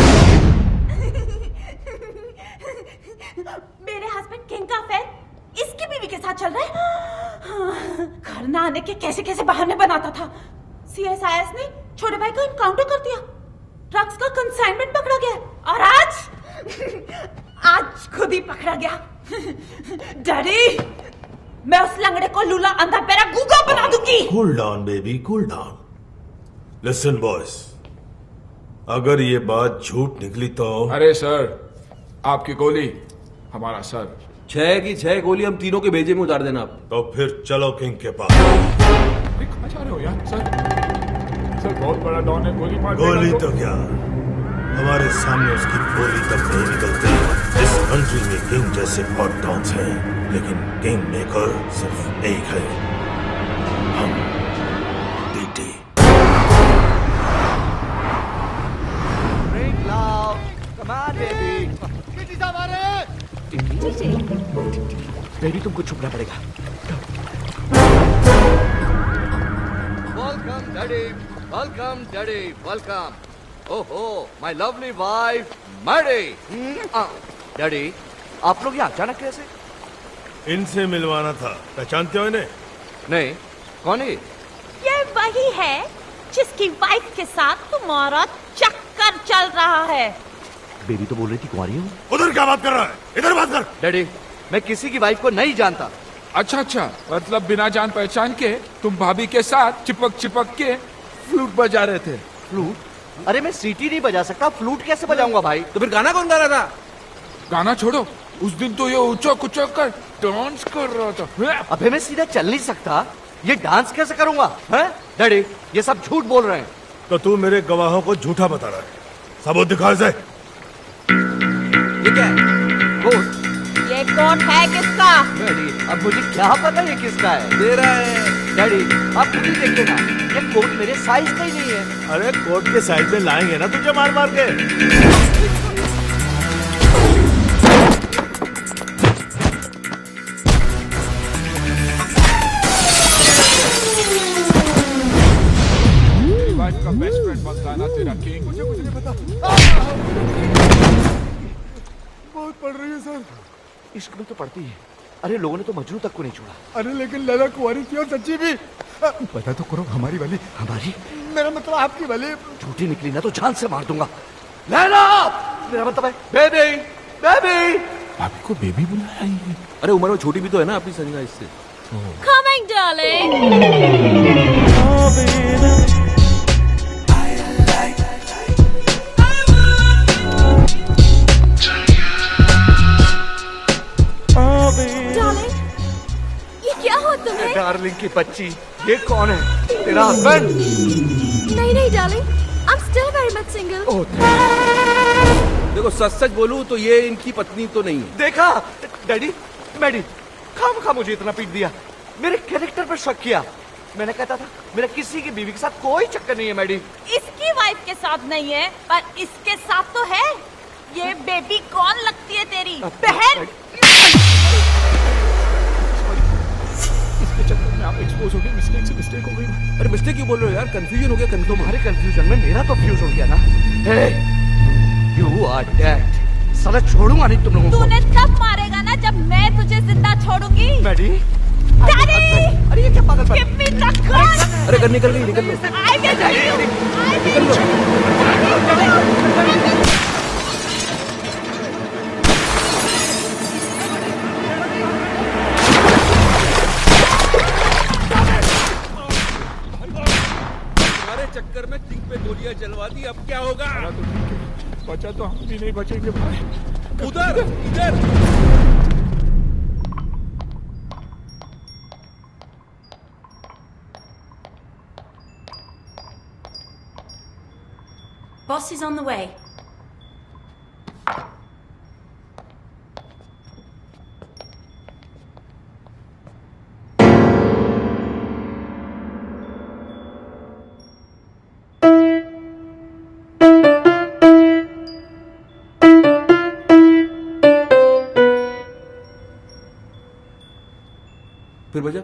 मेरे हस्बैंड किंग का अफेयर इसकी बीवी के साथ चल रहा है। घर ना आने के कैसे कैसे बहाने बनाता था। सीएसआईएस ने छोटे भाई को इनकाउंटर कर दिया, ड्रग्स का कंसाइनमेंट पकड़ा गया, और आज खुद ही पकड़ा गया। डैडी, मैं उस लंगड़े को लूला अंधा पैरा गूंगा बना दूंगी। Cool down baby, cool down. Listen boys, अगर ये बात झूठ निकली तो। अरे सर, आपकी गोली हमारा सर। 6 की 6 गोली हम तीनों के भेजे में उतार देना आप। तो फिर चलो किंग के पास। कहाँ जा रहे हो यार? सर बहुत बड़ा डॉन है, गोली मार देगा। गोली तो क्या, हमारे सामने उसकी गोली तक नहीं निकलती। इस कंट्री में किंग जैसे बहुत डॉन्स हैं, लेकिन किंग मेकर सिर्फ एक है, हम टीटी। Come on, baby. डैडी तुमको छुपना पड़ेगा। Welcome daddy, welcome daddy, welcome. ओहो my lovely wife Maddy. Daddy आप लोग यहाँ अचानक कैसे? इनसे मिलवाना था, पहचानते हो इन्हें? नहीं, कौन है? ये वही है जिसकी वाइफ के साथ तुम्हारा चक्कर चल रहा है। बेबी तो बोल रही थी कुंवारी हूँ। उधर क्या बात कर रहा है? इधर बात कर। डैडी मैं किसी की वाइफ को नहीं जानता। अच्छा अच्छा, मतलब बिना जान पहचान के तुम भाभी के साथ चिपक के फ्लूट बजा रहे थे। फ्लूट? अरे मैं सीटी नहीं बजा सकता, फ्लूट कैसे बजाऊंगा भाई? तो फिर गाना कौन गा रहा था? गाना छोड़ो, उस दिन तो ये उचक उचक कर डांस कर रहा था। अबे मैं सीधा चल नहीं सकता, ये डांस कैसे करूंगा? हैं? डैडी ये सब झूठ बोल रहे हैं। तो तू मेरे गवाहों को झूठा बता रहा है, सबूत दिखा इसे। ये क्या है? कोट? ये कोट है किसका? डैडी अब मुझे क्या पता ये किसका है? तेरा है। डैडी आप खुद ही देखिए ना, ये कोट मेरे साइज का ही नहीं है। अरे कोट के साइज में लाएंगे ना तुझे मार मार के। का बेस्ट फ्रेंड बनता है ना तेरा किंग। मुझे कुछ नहीं पता। बहुत पड़ रही है सर। इश्क में तो पड़ती है। अरे लोगों ने तो मजनू तक को नहीं छोड़ा। अरे लेकिन लैला कुंवारी थी और सच्ची भी। पता तो करो हमारी वाली। हमारी? मेरा मतलब आपकी वाली। झूठी निकली ना तो जान से मार दूंगा। लैला मेरा मतलब है बेबी। बेबी भाभी को बेबी बुला रही है। अरे उम्र में छोटी भी तो है ना अपनी संजना इससे। Coming darling। डार्लिंग की बच्ची, ये कौन है? तेरा हस्बैंड? नहीं नहीं darling, I am still very much single. देखो सच सच बोलूं तो ये इनकी पत्नी तो नहीं है। देखा डैडी, मैडी खामखा मुझे इतना पीट दिया, मेरे कैरेक्टर पर शक किया। मैंने कहता था मेरा किसी की बीवी के साथ कोई चक्कर नहीं है। मैडी इसकी वाइफ के साथ नहीं है पर इसके साथ तो है। ये बेबी कौन लगती है तेरी बहन? चक्कर में आप एक्सपोज हो गए, मिस्टेक हो गई। अरे मिस्टेक क्यों बोल रहे हो यार? कंफ्यूजन हो गया। तुम्हारे कंफ्यूजन में मेरा तो फ्यूज हो गया ना। You are dead. साला छोड़ूंगा नहीं तुम लोगों को। तूने तब मारेगा ना जब मैं तुझे जिंदा छोड़ूंगी। मैडी डैडी अरे ये क्या पागल गिव मी द गन। अरे गन निकल गई, निकल लो। I will tell you. निकल लो। चक्कर में किंग पे गोलियां चलवा दी, अब क्या होगा? बचा तो हम भी नहीं बचेंगे भाई। उधर इधर। Boss is on the way. फिर बजा।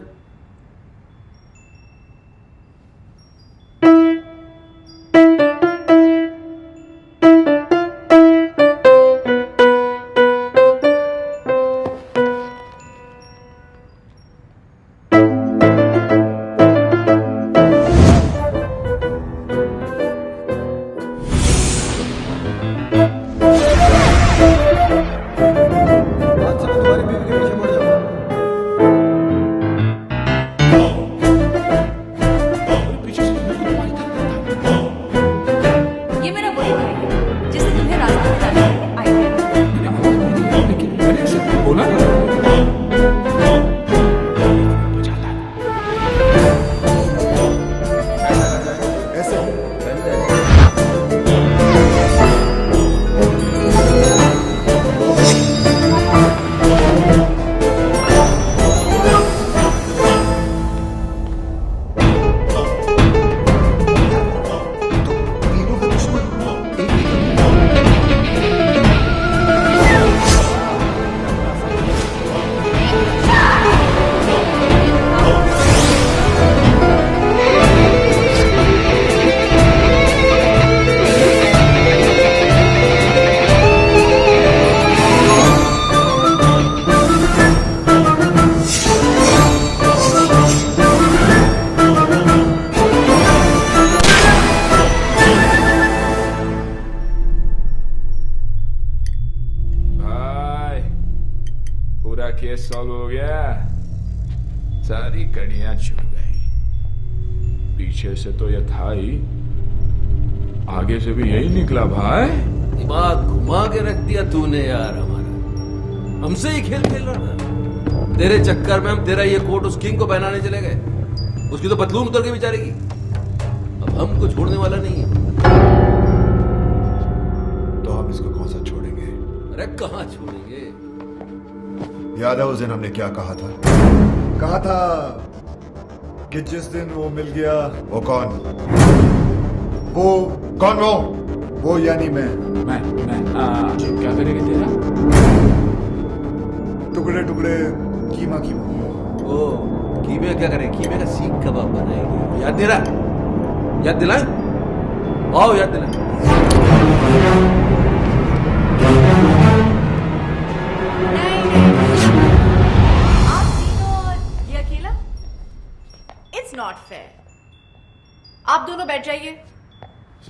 केस सॉल्व हो गया, सारी कड़ियां छूट गई। पीछे से तो यह था ही, आगे से भी यही निकला भाई। दिमाग घुमा के रख दिया तूने यार हमारा। हमसे ही खेल खेल रहा था। तेरे चक्कर में हम तेरा ये कोट उस किंग को पहनाने चले गए। उसकी तो पतलून उतर के बेचारेगी। अब हमको छोड़ने वाला नहीं है। तो हम इसको कौन सा छोड़ेंगे? अरे कहाँ छोड़ेंगे? याद है उस दिन हमने क्या कहा था? कहा था कि जिस दिन वो मिल गया। वो कौन? वो कौन? वो यानी मैं क्या करेंगे तेरा? टुकड़े टुकड़े कीमा कीमा। ओ कीमे क्या करें? कीमे का सीख कबाब बनाएंगे। याद दे रहा? याद दिलाएं? आओ याद दिलाएं। आप तीनों और ये अकेला? It's not fair. आप दोनों बैठ जाइए।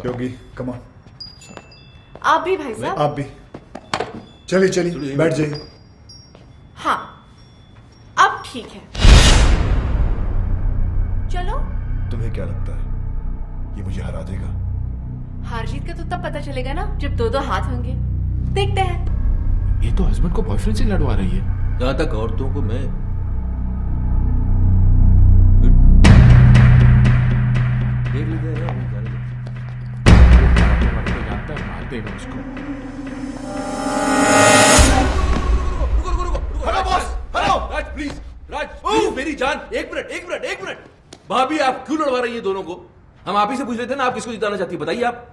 योगी कम ऑन। आप भी भाई साहब। आप भी चलिए चलिए बैठ जाइए। हाँ अब ठीक है, चलो। तुम्हें क्या लगता है ये मुझे हरा देगा? हार जीत का तो तब पता चलेगा ना जब दो दो हाथ होंगे। देखते हैं। ये तो हस्बैंड को बॉयफ्रेंड से लड़वा रही है। जहां तक औरतों को मैं देख लेते हैं। जानता है मार देगा उसको। Hello boss, hello Raj please, Raj please मेरी जान, एक मिनट। भाभी आप क्यों लड़वा रही है दोनों को? हम आप ही से पूछ लेते हैं ना, आप किसको जिताना चाहती है बताइए आप।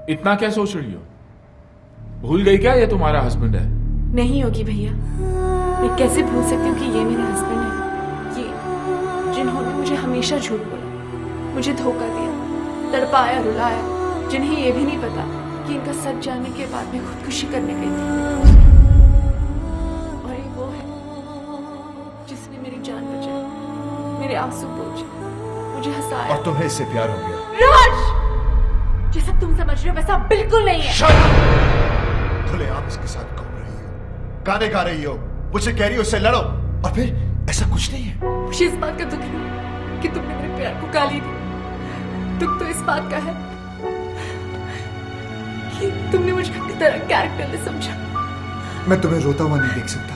इतना क्या सोच रही हो? भूल गई क्या ये तुम्हारा हस्बैंड है? नहीं होगी भैया, मैं कैसे भूल सकती हूँ कि ये मेरे हस्बैंड है। ये जिन्होंने मुझे हमेशा झूठ बोला, मुझे धोखा दिया, तड़पाया, रुलाया, जिन्हें ये भी नहीं पता कि इनका सच जानने के बाद मैं खुदकुशी करने गई थी। और ये वो है जिसने मेरी जान बचाई, मेरे आंसू पोंछे, मुझे हंसाया। और तुम्हें इससे प्यार हो गया? राज, जैसा तुम समझ रहे हो वैसा बिल्कुल नहीं है। खुले आप इसके साथ घूम रही हो, गाने गा रही हो, मुझसे कह रही हो इससे लड़ो, और फिर ऐसा कुछ नहीं है। मुझे इस बात का दुख नहीं कि तुमने मेरे प्यार को गाली दी। दुख तो इस बात का है कि तुमने मुझे अपनी तरह कैरेक्टरलेस समझा। मैं तुम्हें रोता हुआ नहीं देख सकता।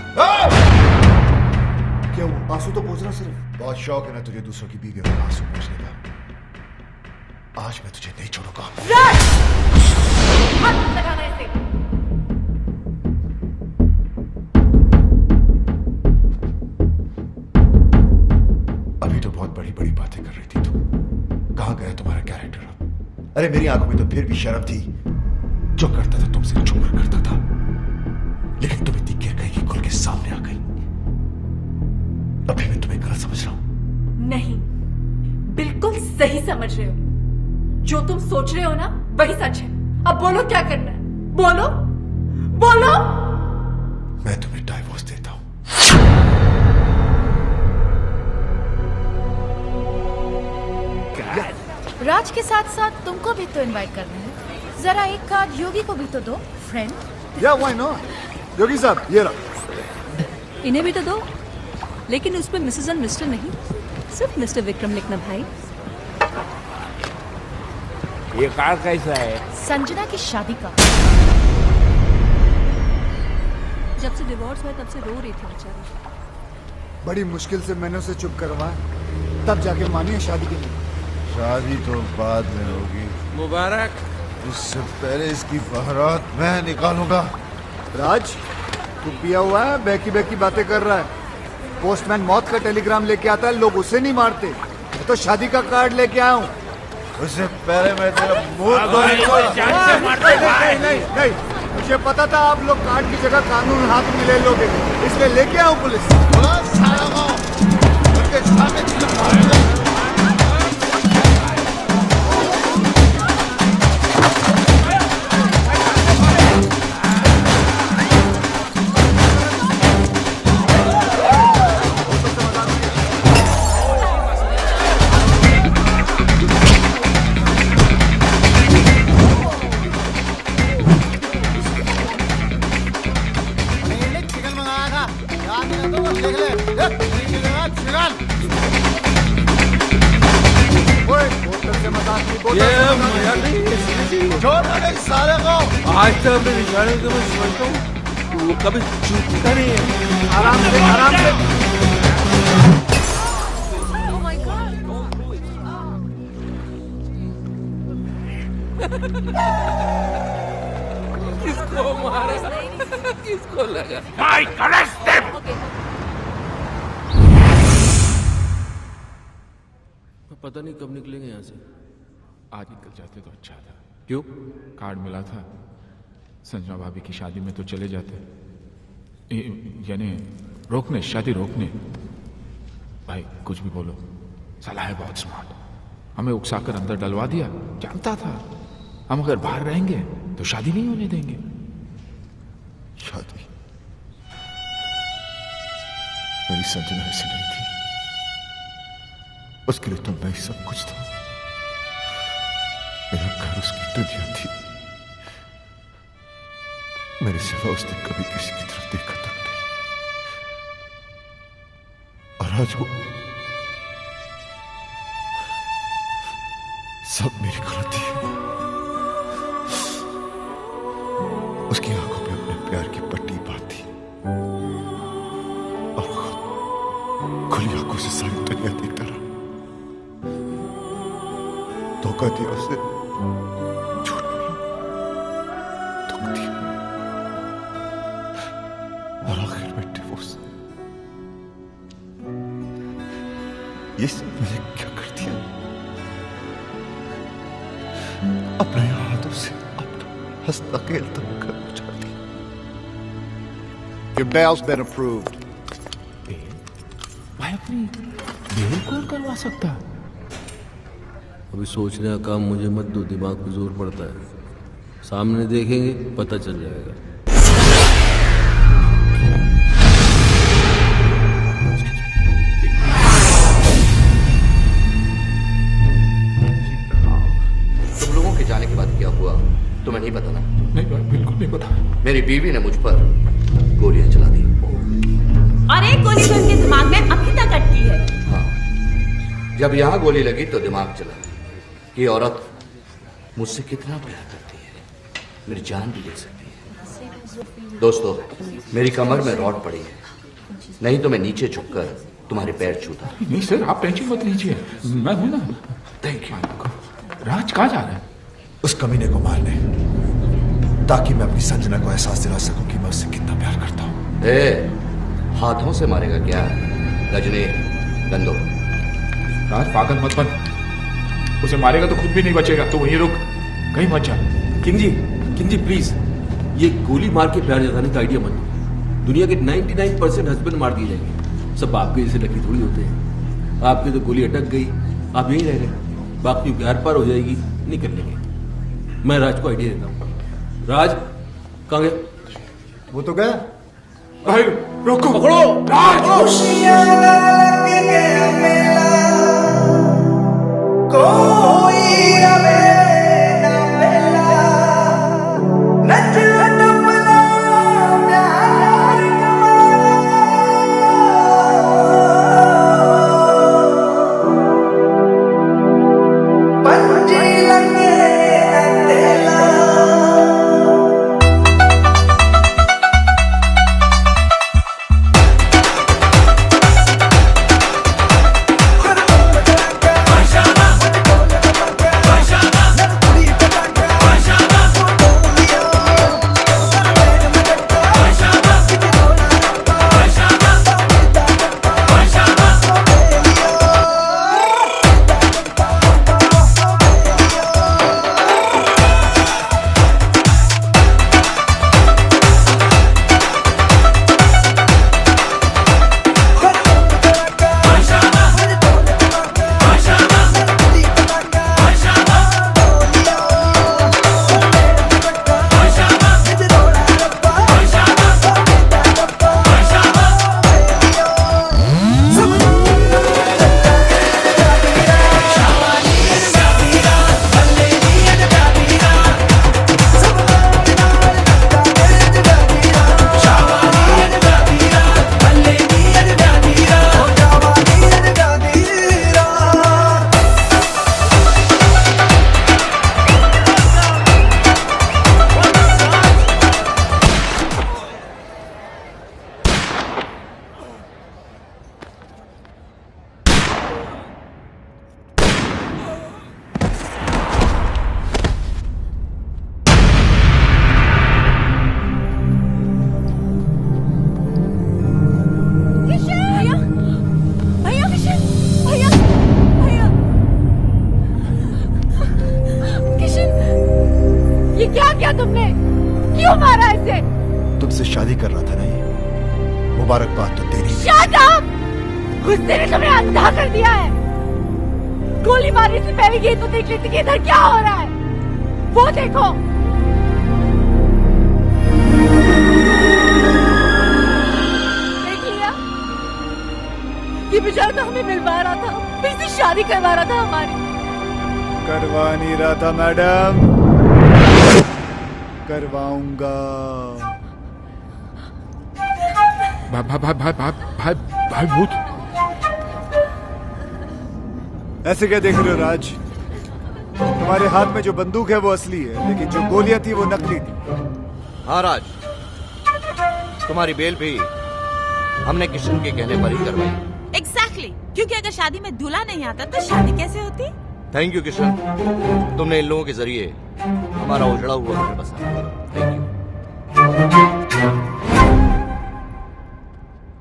क्या वो आंसू तो पोंछ रहा सिर्फ? बहुत शौक है ना तुझे दूसरों की बीवी पर आंसू पोंछने का। आज मैं तुझे नहीं छोड़ूंगा। राज! हाथ मत लगाना इसे। अभी तो बहुत बड़ी बड़ी बातें कर रही थी तू। कहां गया तुम्हारा कैरेक्टर? अरे मेरी आंखों में तो फिर भी शर्म थी। जो करता था तुमसे छुपकर करता था, लेकिन तुम इतनी गिर गई कि खुल के सामने आ गई। अभी मैं तुम्हें गलत समझ रहा हूं? नहीं, बिल्कुल सही समझ रहे हो। जो तुम सोच रहे हो ना वही सच है। अब बोलो क्या करना है? बोलो बोलो। मैं तुम्हें डाइवोर्स देता हूं। राज के साथ साथ तुमको भी तो इनवाइट करना है। जरा एक कार्ड योगी को भी तो दो फ्रेंड। या व्हाई नॉट? योगी साहब ये रहा। इन्हें भी तो दो, लेकिन उसमें मिसेस एंड मिस्टर नहीं, सिर्फ मिस्टर विक्रम लिखना भाई। ये कार्ड कैसा है? संजना की शादी का। जब से डिवोर्स हुआ तब से रो रही थी बेचारी। बड़ी मुश्किल से मैंने उसे चुप करवाया, तब जाके मानी है शादी के लिए। शादी तो बाद में होगी। मुबारक। उससे पहले इसकी बारात मैं निकालूंगा। राज, तू पिया हुआ है, बैकी बैकी बातें कर रहा है। पोस्टमैन मौत का टेलीग्राम लेके आता है, लोग उसे नहीं मारते। मैं तो शादी का कार्ड लेके आया हूँ। उससे पहले मैं तेरा मुंह नहीं, मुझे पता था आप लोग कार्ड की जगह कानून हाथ में ले लोगे, इसलिए लेके आऊं पुलिस। साले को आज तक अपने निशाने को मैं समझता हूँ वो कभी चूकता नहीं है। आराम से किसको मारा किसको लगा? Mike, arrest them! पता नहीं कब निकलेंगे यहाँ से। आज निकल जाते तो अच्छा था। क्यों? कार्ड मिला था, संजना भाभी की शादी में तो चले जाते, यानी रोकने, शादी रोकने। भाई कुछ भी बोलो, साला है बहुत स्मार्ट, हमें उकसाकर अंदर डलवा दिया। जानता था हम अगर बाहर रहेंगे तो शादी नहीं होने देंगे। शादी मेरी संजना ऐसी नहीं थी, उसके लिए तो मैं ही सब कुछ था। मेरा घर उसकी दुनिया थी, मेरे सिवा उसने कभी किसी की तरफ देखा तक नहीं। और आज वो सब मेरी गलती है। उसकी आंखों में अपने प्यार की पट्टी बांधी और खुली आंखों से सारी दुनिया देखता रहा। धोखा दिया उसे, झूठ बोला, दुख दिया और आखिर में डिवोर्स। ये सब मैंने क्या कर दिया? अपने हाथों से अपना हंसता खेलता घर उजाड़ दिया। Your bail's been approved. भाई अपनी बेल कौन करवा सकता? अभी सोचने का काम मुझे मत दो, दिमाग पे जोर पड़ता है। सामने देखेंगे पता चल जाएगा। तुम लोगों के जाने के बाद क्या हुआ तुम्हें नहीं पता ना? नहीं भाई, बिल्कुल नहीं पता। मेरी बीवी ने मुझ पर गोलियां चला दी और एक गोली तो उनके दिमाग में अभी तक अटकी है। हाँ, जब यहाँ गोली लगी तो दिमाग चला। ये औरत मुझसे कितना प्यार करती है, मेरी जान भी ले सकती है। दोस्तों, मेरी कमर में रॉड पड़ी है, नहीं तो मैं नीचे झुककर तुम्हारे पैर छूता। नहीं सर, आप टेंशन मत लीजिए, मैं हूं ना। Thank you. राज कहाँ जा रहा है? उस कमीने को मारने, ताकि मैं अपनी संजना को एहसास दिला सकूं कि मैं उससे कितना प्यार करता हूं। हाथों से मारेगा क्या? गजनी गंदो। राज पागल मत बन, उसे मारेगा तो खुद भी नहीं बचेगा। तो वहीं रुक, कहीं मत जा। किंग जी प्लीज, ये गोली मार के प्यार जताने का आइडिया मत दो। दुनिया के 99% हस्बैंड मार दिए जाएंगे, सब आपके जैसे लकी थोड़ी होते हैं। आपकी तो गोली अटक गई, आप यहीं रह गए, बाकी प्यार पार हो जाएगी, निकल लेंगे। मैं राज को आइडिया देता हूँ। राज कहाँ गया? वो तो गया। भाई रोको, पकड़ो राज। मुझसे शादी कर रहा था ना, ये मुबारकबाद तो तेरी। Shut up! गुस्से ने तुम्हें अंधा कर दिया है। गोली मारने से पहले ये तो देख लेती कि इधर क्या हो रहा है। वो देखो। देख लिया? ये बेचारा तो हमें मिलवा रहा था, फिर से शादी करवा रहा था हमारी। करवा नहीं रहा था मैडम, करवाऊंगा। भाई भूत। ऐसे क्या देख रहे हो राज? तुम्हारे हाथ में जो बंदूक है वो असली है, लेकिन जो गोलियां थी वो नकली थी। हाँ राज, तुम्हारी बेल भी हमने किशन के कहने पर ही करवाई। Exactly, क्योंकि अगर शादी में दूल्हा नहीं आता तो शादी कैसे होती? थैंक यू किशन, तुमने इन लोगों के जरिए हमारा उजड़ा हुआ घर बसाया। Thank you.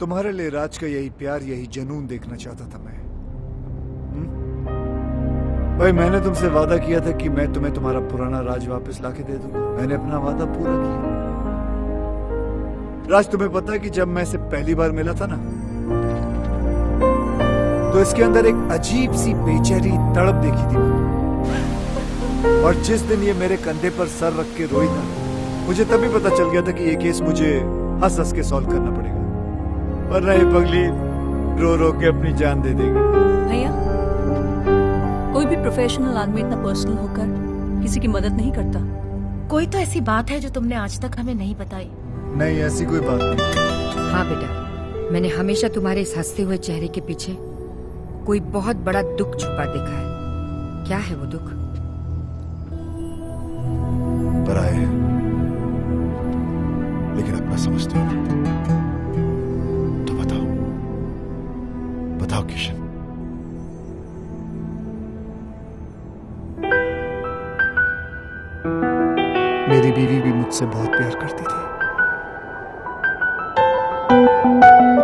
तुम्हारे लिए राज का यही प्यार, यही जुनून देखना चाहता था मैं। भाई मैंने तुमसे वादा किया था कि मैं तुम्हें तुम्हारा पुराना राज वापस लाके दे दूंगा। मैंने अपना वादा पूरा किया। राज, तुम्हें पता है कि जब मैं इसे पहली बार मिला था ना, तो इसके अंदर एक अजीब सी बेचैनी तड़प देखी थी मैंने। और जिस दिन ये मेरे कंधे पर सर रख के रोई था, मुझे तभी पता चल गया था कि ये केस मुझे हंस हंस के सॉल्व करना पड़ेगा, वरना ये पगली रो रो के अपनी जान दे देगी। भैया, कोई भी प्रोफेशनल आदमी इतना पर्सनल होकर किसी की मदद नहीं करता। कोई तो ऐसी बात है जो तुमने आज तक हमें नहीं बताई। नहीं, ऐसी कोई बात नहीं। हाँ बेटा, मैंने हमेशा तुम्हारे इस हंसते हुए चेहरे के पीछे कोई बहुत बड़ा दुख छुपा देखा है। क्या है वो दुख? पराया है, लेकिन अपना समझते हो। तो बताओ, बताओ किशन। मेरी बीवी भी मुझसे बहुत प्यार करती थी।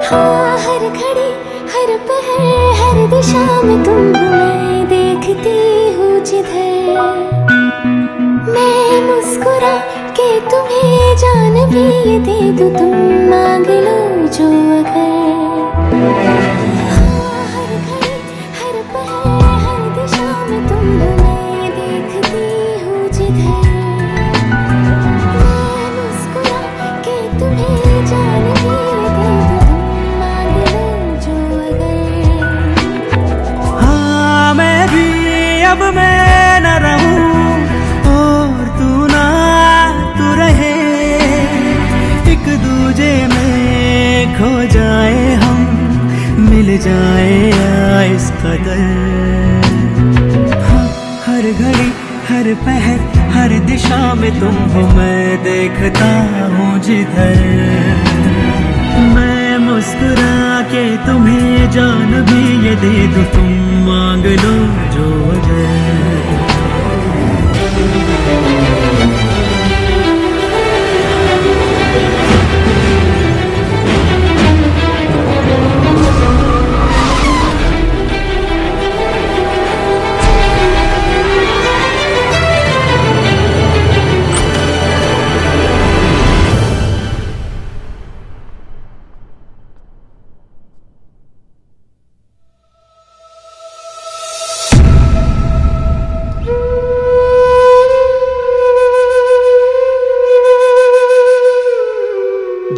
हाँ, हर घड़ी हर पहर हर दिशा में तुम मैं देखती हूँ जिधर। मैं मुस्कुरा के तुम्हें जान भी ये दे दूँ, तुम मांग लो जो अगर। हाँ, हर घड़ी हर पहर हर दिशा में तुम मैं देखती हूँ जिधर। मैं मुस्कुरा के तुम्हें जान भी ये दे दूँ, तुम मांग लो जो अगर। हाँ, मैं भी अब मैं न रहूं और तू ना तू रहे, एक दूजे में खो जाए हम, मिल जाए इस कदर। हाँ, हर घड़ी हर पहर हर दिशा में तुम हो, मैं देखता हूँ जिधर। मैं मुस्कुरा के तुम्हें जान भी ये दे दूँ, तुम मांग लो जो अगर।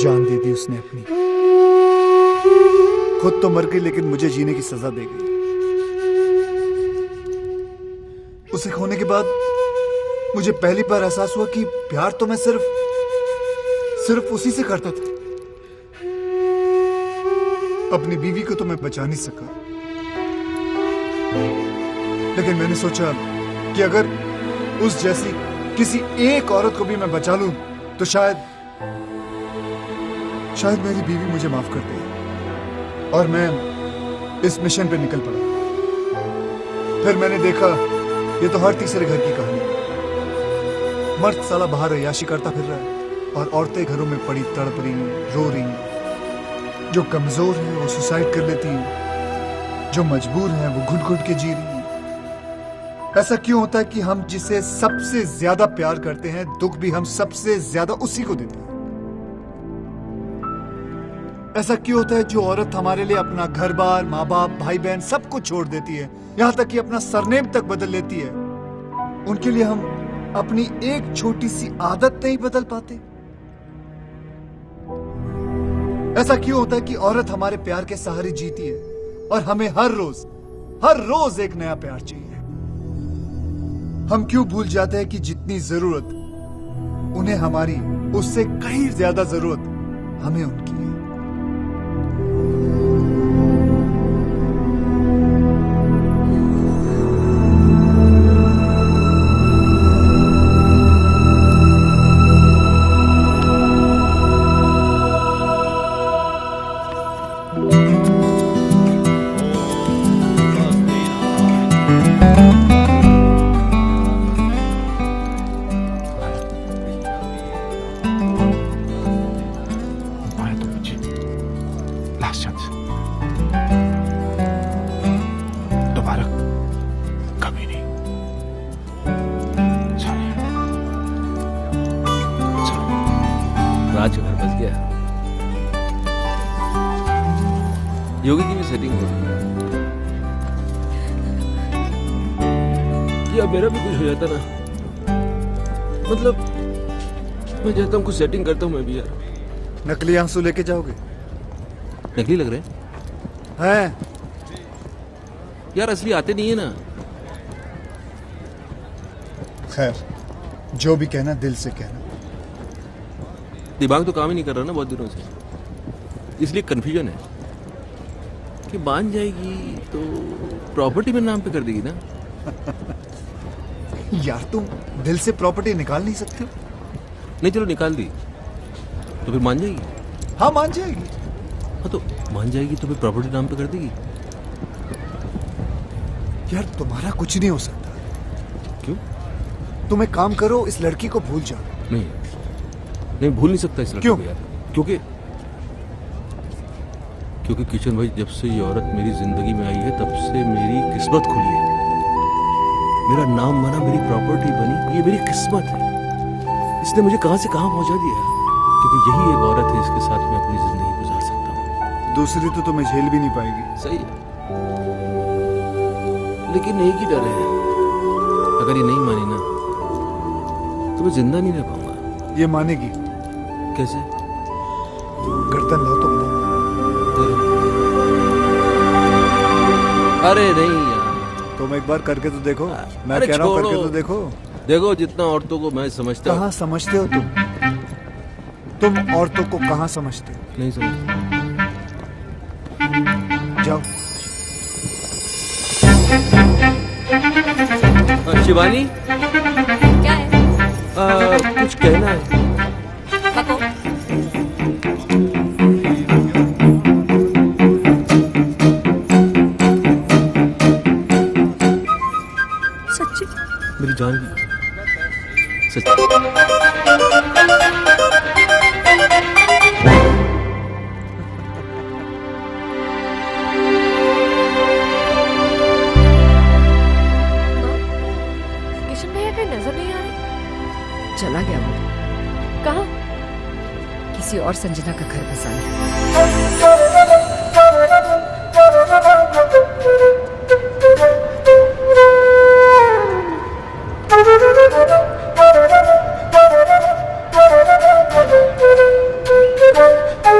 जान दे दी उसने अपनी, खुद तो मर गई लेकिन मुझे जीने की सजा दे गई। उसे खोने के बाद मुझे पहली बार एहसास हुआ कि प्यार तो मैं सिर्फ उसी से करता था। अपनी बीवी को तो मैं बचा नहीं सका, लेकिन मैंने सोचा कि अगर उस जैसी किसी एक औरत को भी मैं बचा लूं तो शायद मेरी बीवी मुझे माफ कर दे। और मैं इस मिशन पे निकल पड़ा। फिर मैंने देखा ये तो हर तीसरे घर की कहानी है। मर्द साला बाहर अय्याशी करता फिर रहा है और औरतें घरों में पड़ी तड़प रही, रो रही। जो कमजोर है वो सुसाइड कर लेती है, जो मजबूर है वो घुट घुट के जी रही है। ऐसा क्यों होता है कि हम जिसे सबसे ज्यादा प्यार करते हैं, दुख भी हम सबसे ज्यादा उसी को देते हैं? ऐसा क्यों होता है जो औरत हमारे लिए अपना घर बार, माँ बाप, भाई बहन सब कुछ छोड़ देती है, यहाँ तक कि अपना सरनेम तक बदल लेती है, उनके लिए हम अपनी एक छोटी सी आदत नहीं बदल पाते? ऐसा क्यों होता है कि औरत हमारे प्यार के सहारे जीती है और हमें हर रोज एक नया प्यार चाहिए? हम क्यों भूल जाते हैं कि जितनी जरूरत उन्हें हमारी, उससे कहीं ज्यादा जरूरत हमें उनकी है? दोबारा कभी नहीं। राज घर बस गया। योगी की भी सेटिंग हो रही है। या मेरा भी कुछ हो जाता ना, मतलब मैं चाहता हूँ कुछ सेटिंग करता हूँ मैं भी यार। नकली आंसू लेके जाओगे? नकली लग रहे हैं यार, असली आते नहीं है ना। खैर, जो भी कहना दिल से कहना। दिमाग तो काम ही नहीं कर रहा ना बहुत दिनों से, इसलिए कंफ्यूजन है कि मान जाएगी तो प्रॉपर्टी मेरे नाम पे कर देगी ना। यार तुम दिल से प्रॉपर्टी निकाल नहीं सकते? नहीं चलो निकाल दी तो फिर मान जाएगी? हाँ मान जाएगी। हाँ तो मान जाएगी तो फिर प्रॉपर्टी नाम पे कर देगी। यार तुम्हारा कुछ नहीं हो सकता। क्यों? तुम एक काम करो, इस लड़की को भूल जाओ। नहीं भूल नहीं सकता इस लड़की को यार। क्योंकि किशन भाई, जब से ये औरत मेरी जिंदगी में आई है तब से मेरी किस्मत खुली है। मेरा नाम बना, मेरी प्रॉपर्टी बनी, ये मेरी किस्मत है। इसने मुझे कहां से कहां पहुंचा दिया, क्योंकि यही एक औरत है इसके साथ मैं अपनी जिंदगी गुजार सकता हूँ। दूसरी तो तुम्हें झेल भी नहीं पाएगी। सही है, लेकिन एक ही डर है, अगर ये नहीं मानी ना तो मैं जिंदा नहीं रह पाऊंगा। ये मानेगी कैसे? गर्दन लो तो बताओ। अरे नहीं यार, तुम एक बार करके तो देखो। मैं कह रहा हूँ करके तो देखो। देखो जितना औरतों को मैं समझता हूँ। कहाँ समझते हो तुम औरतों को कहाँ समझते हो? नहीं समझता। जाओ। शिवानी, क्या है? कुछ कहना है। बको। सच्ची? मेरी जान भी सच्ची। नजर नहीं आ रही। चला गया वो। कहाँ? किसी और संजना का घर बसाने।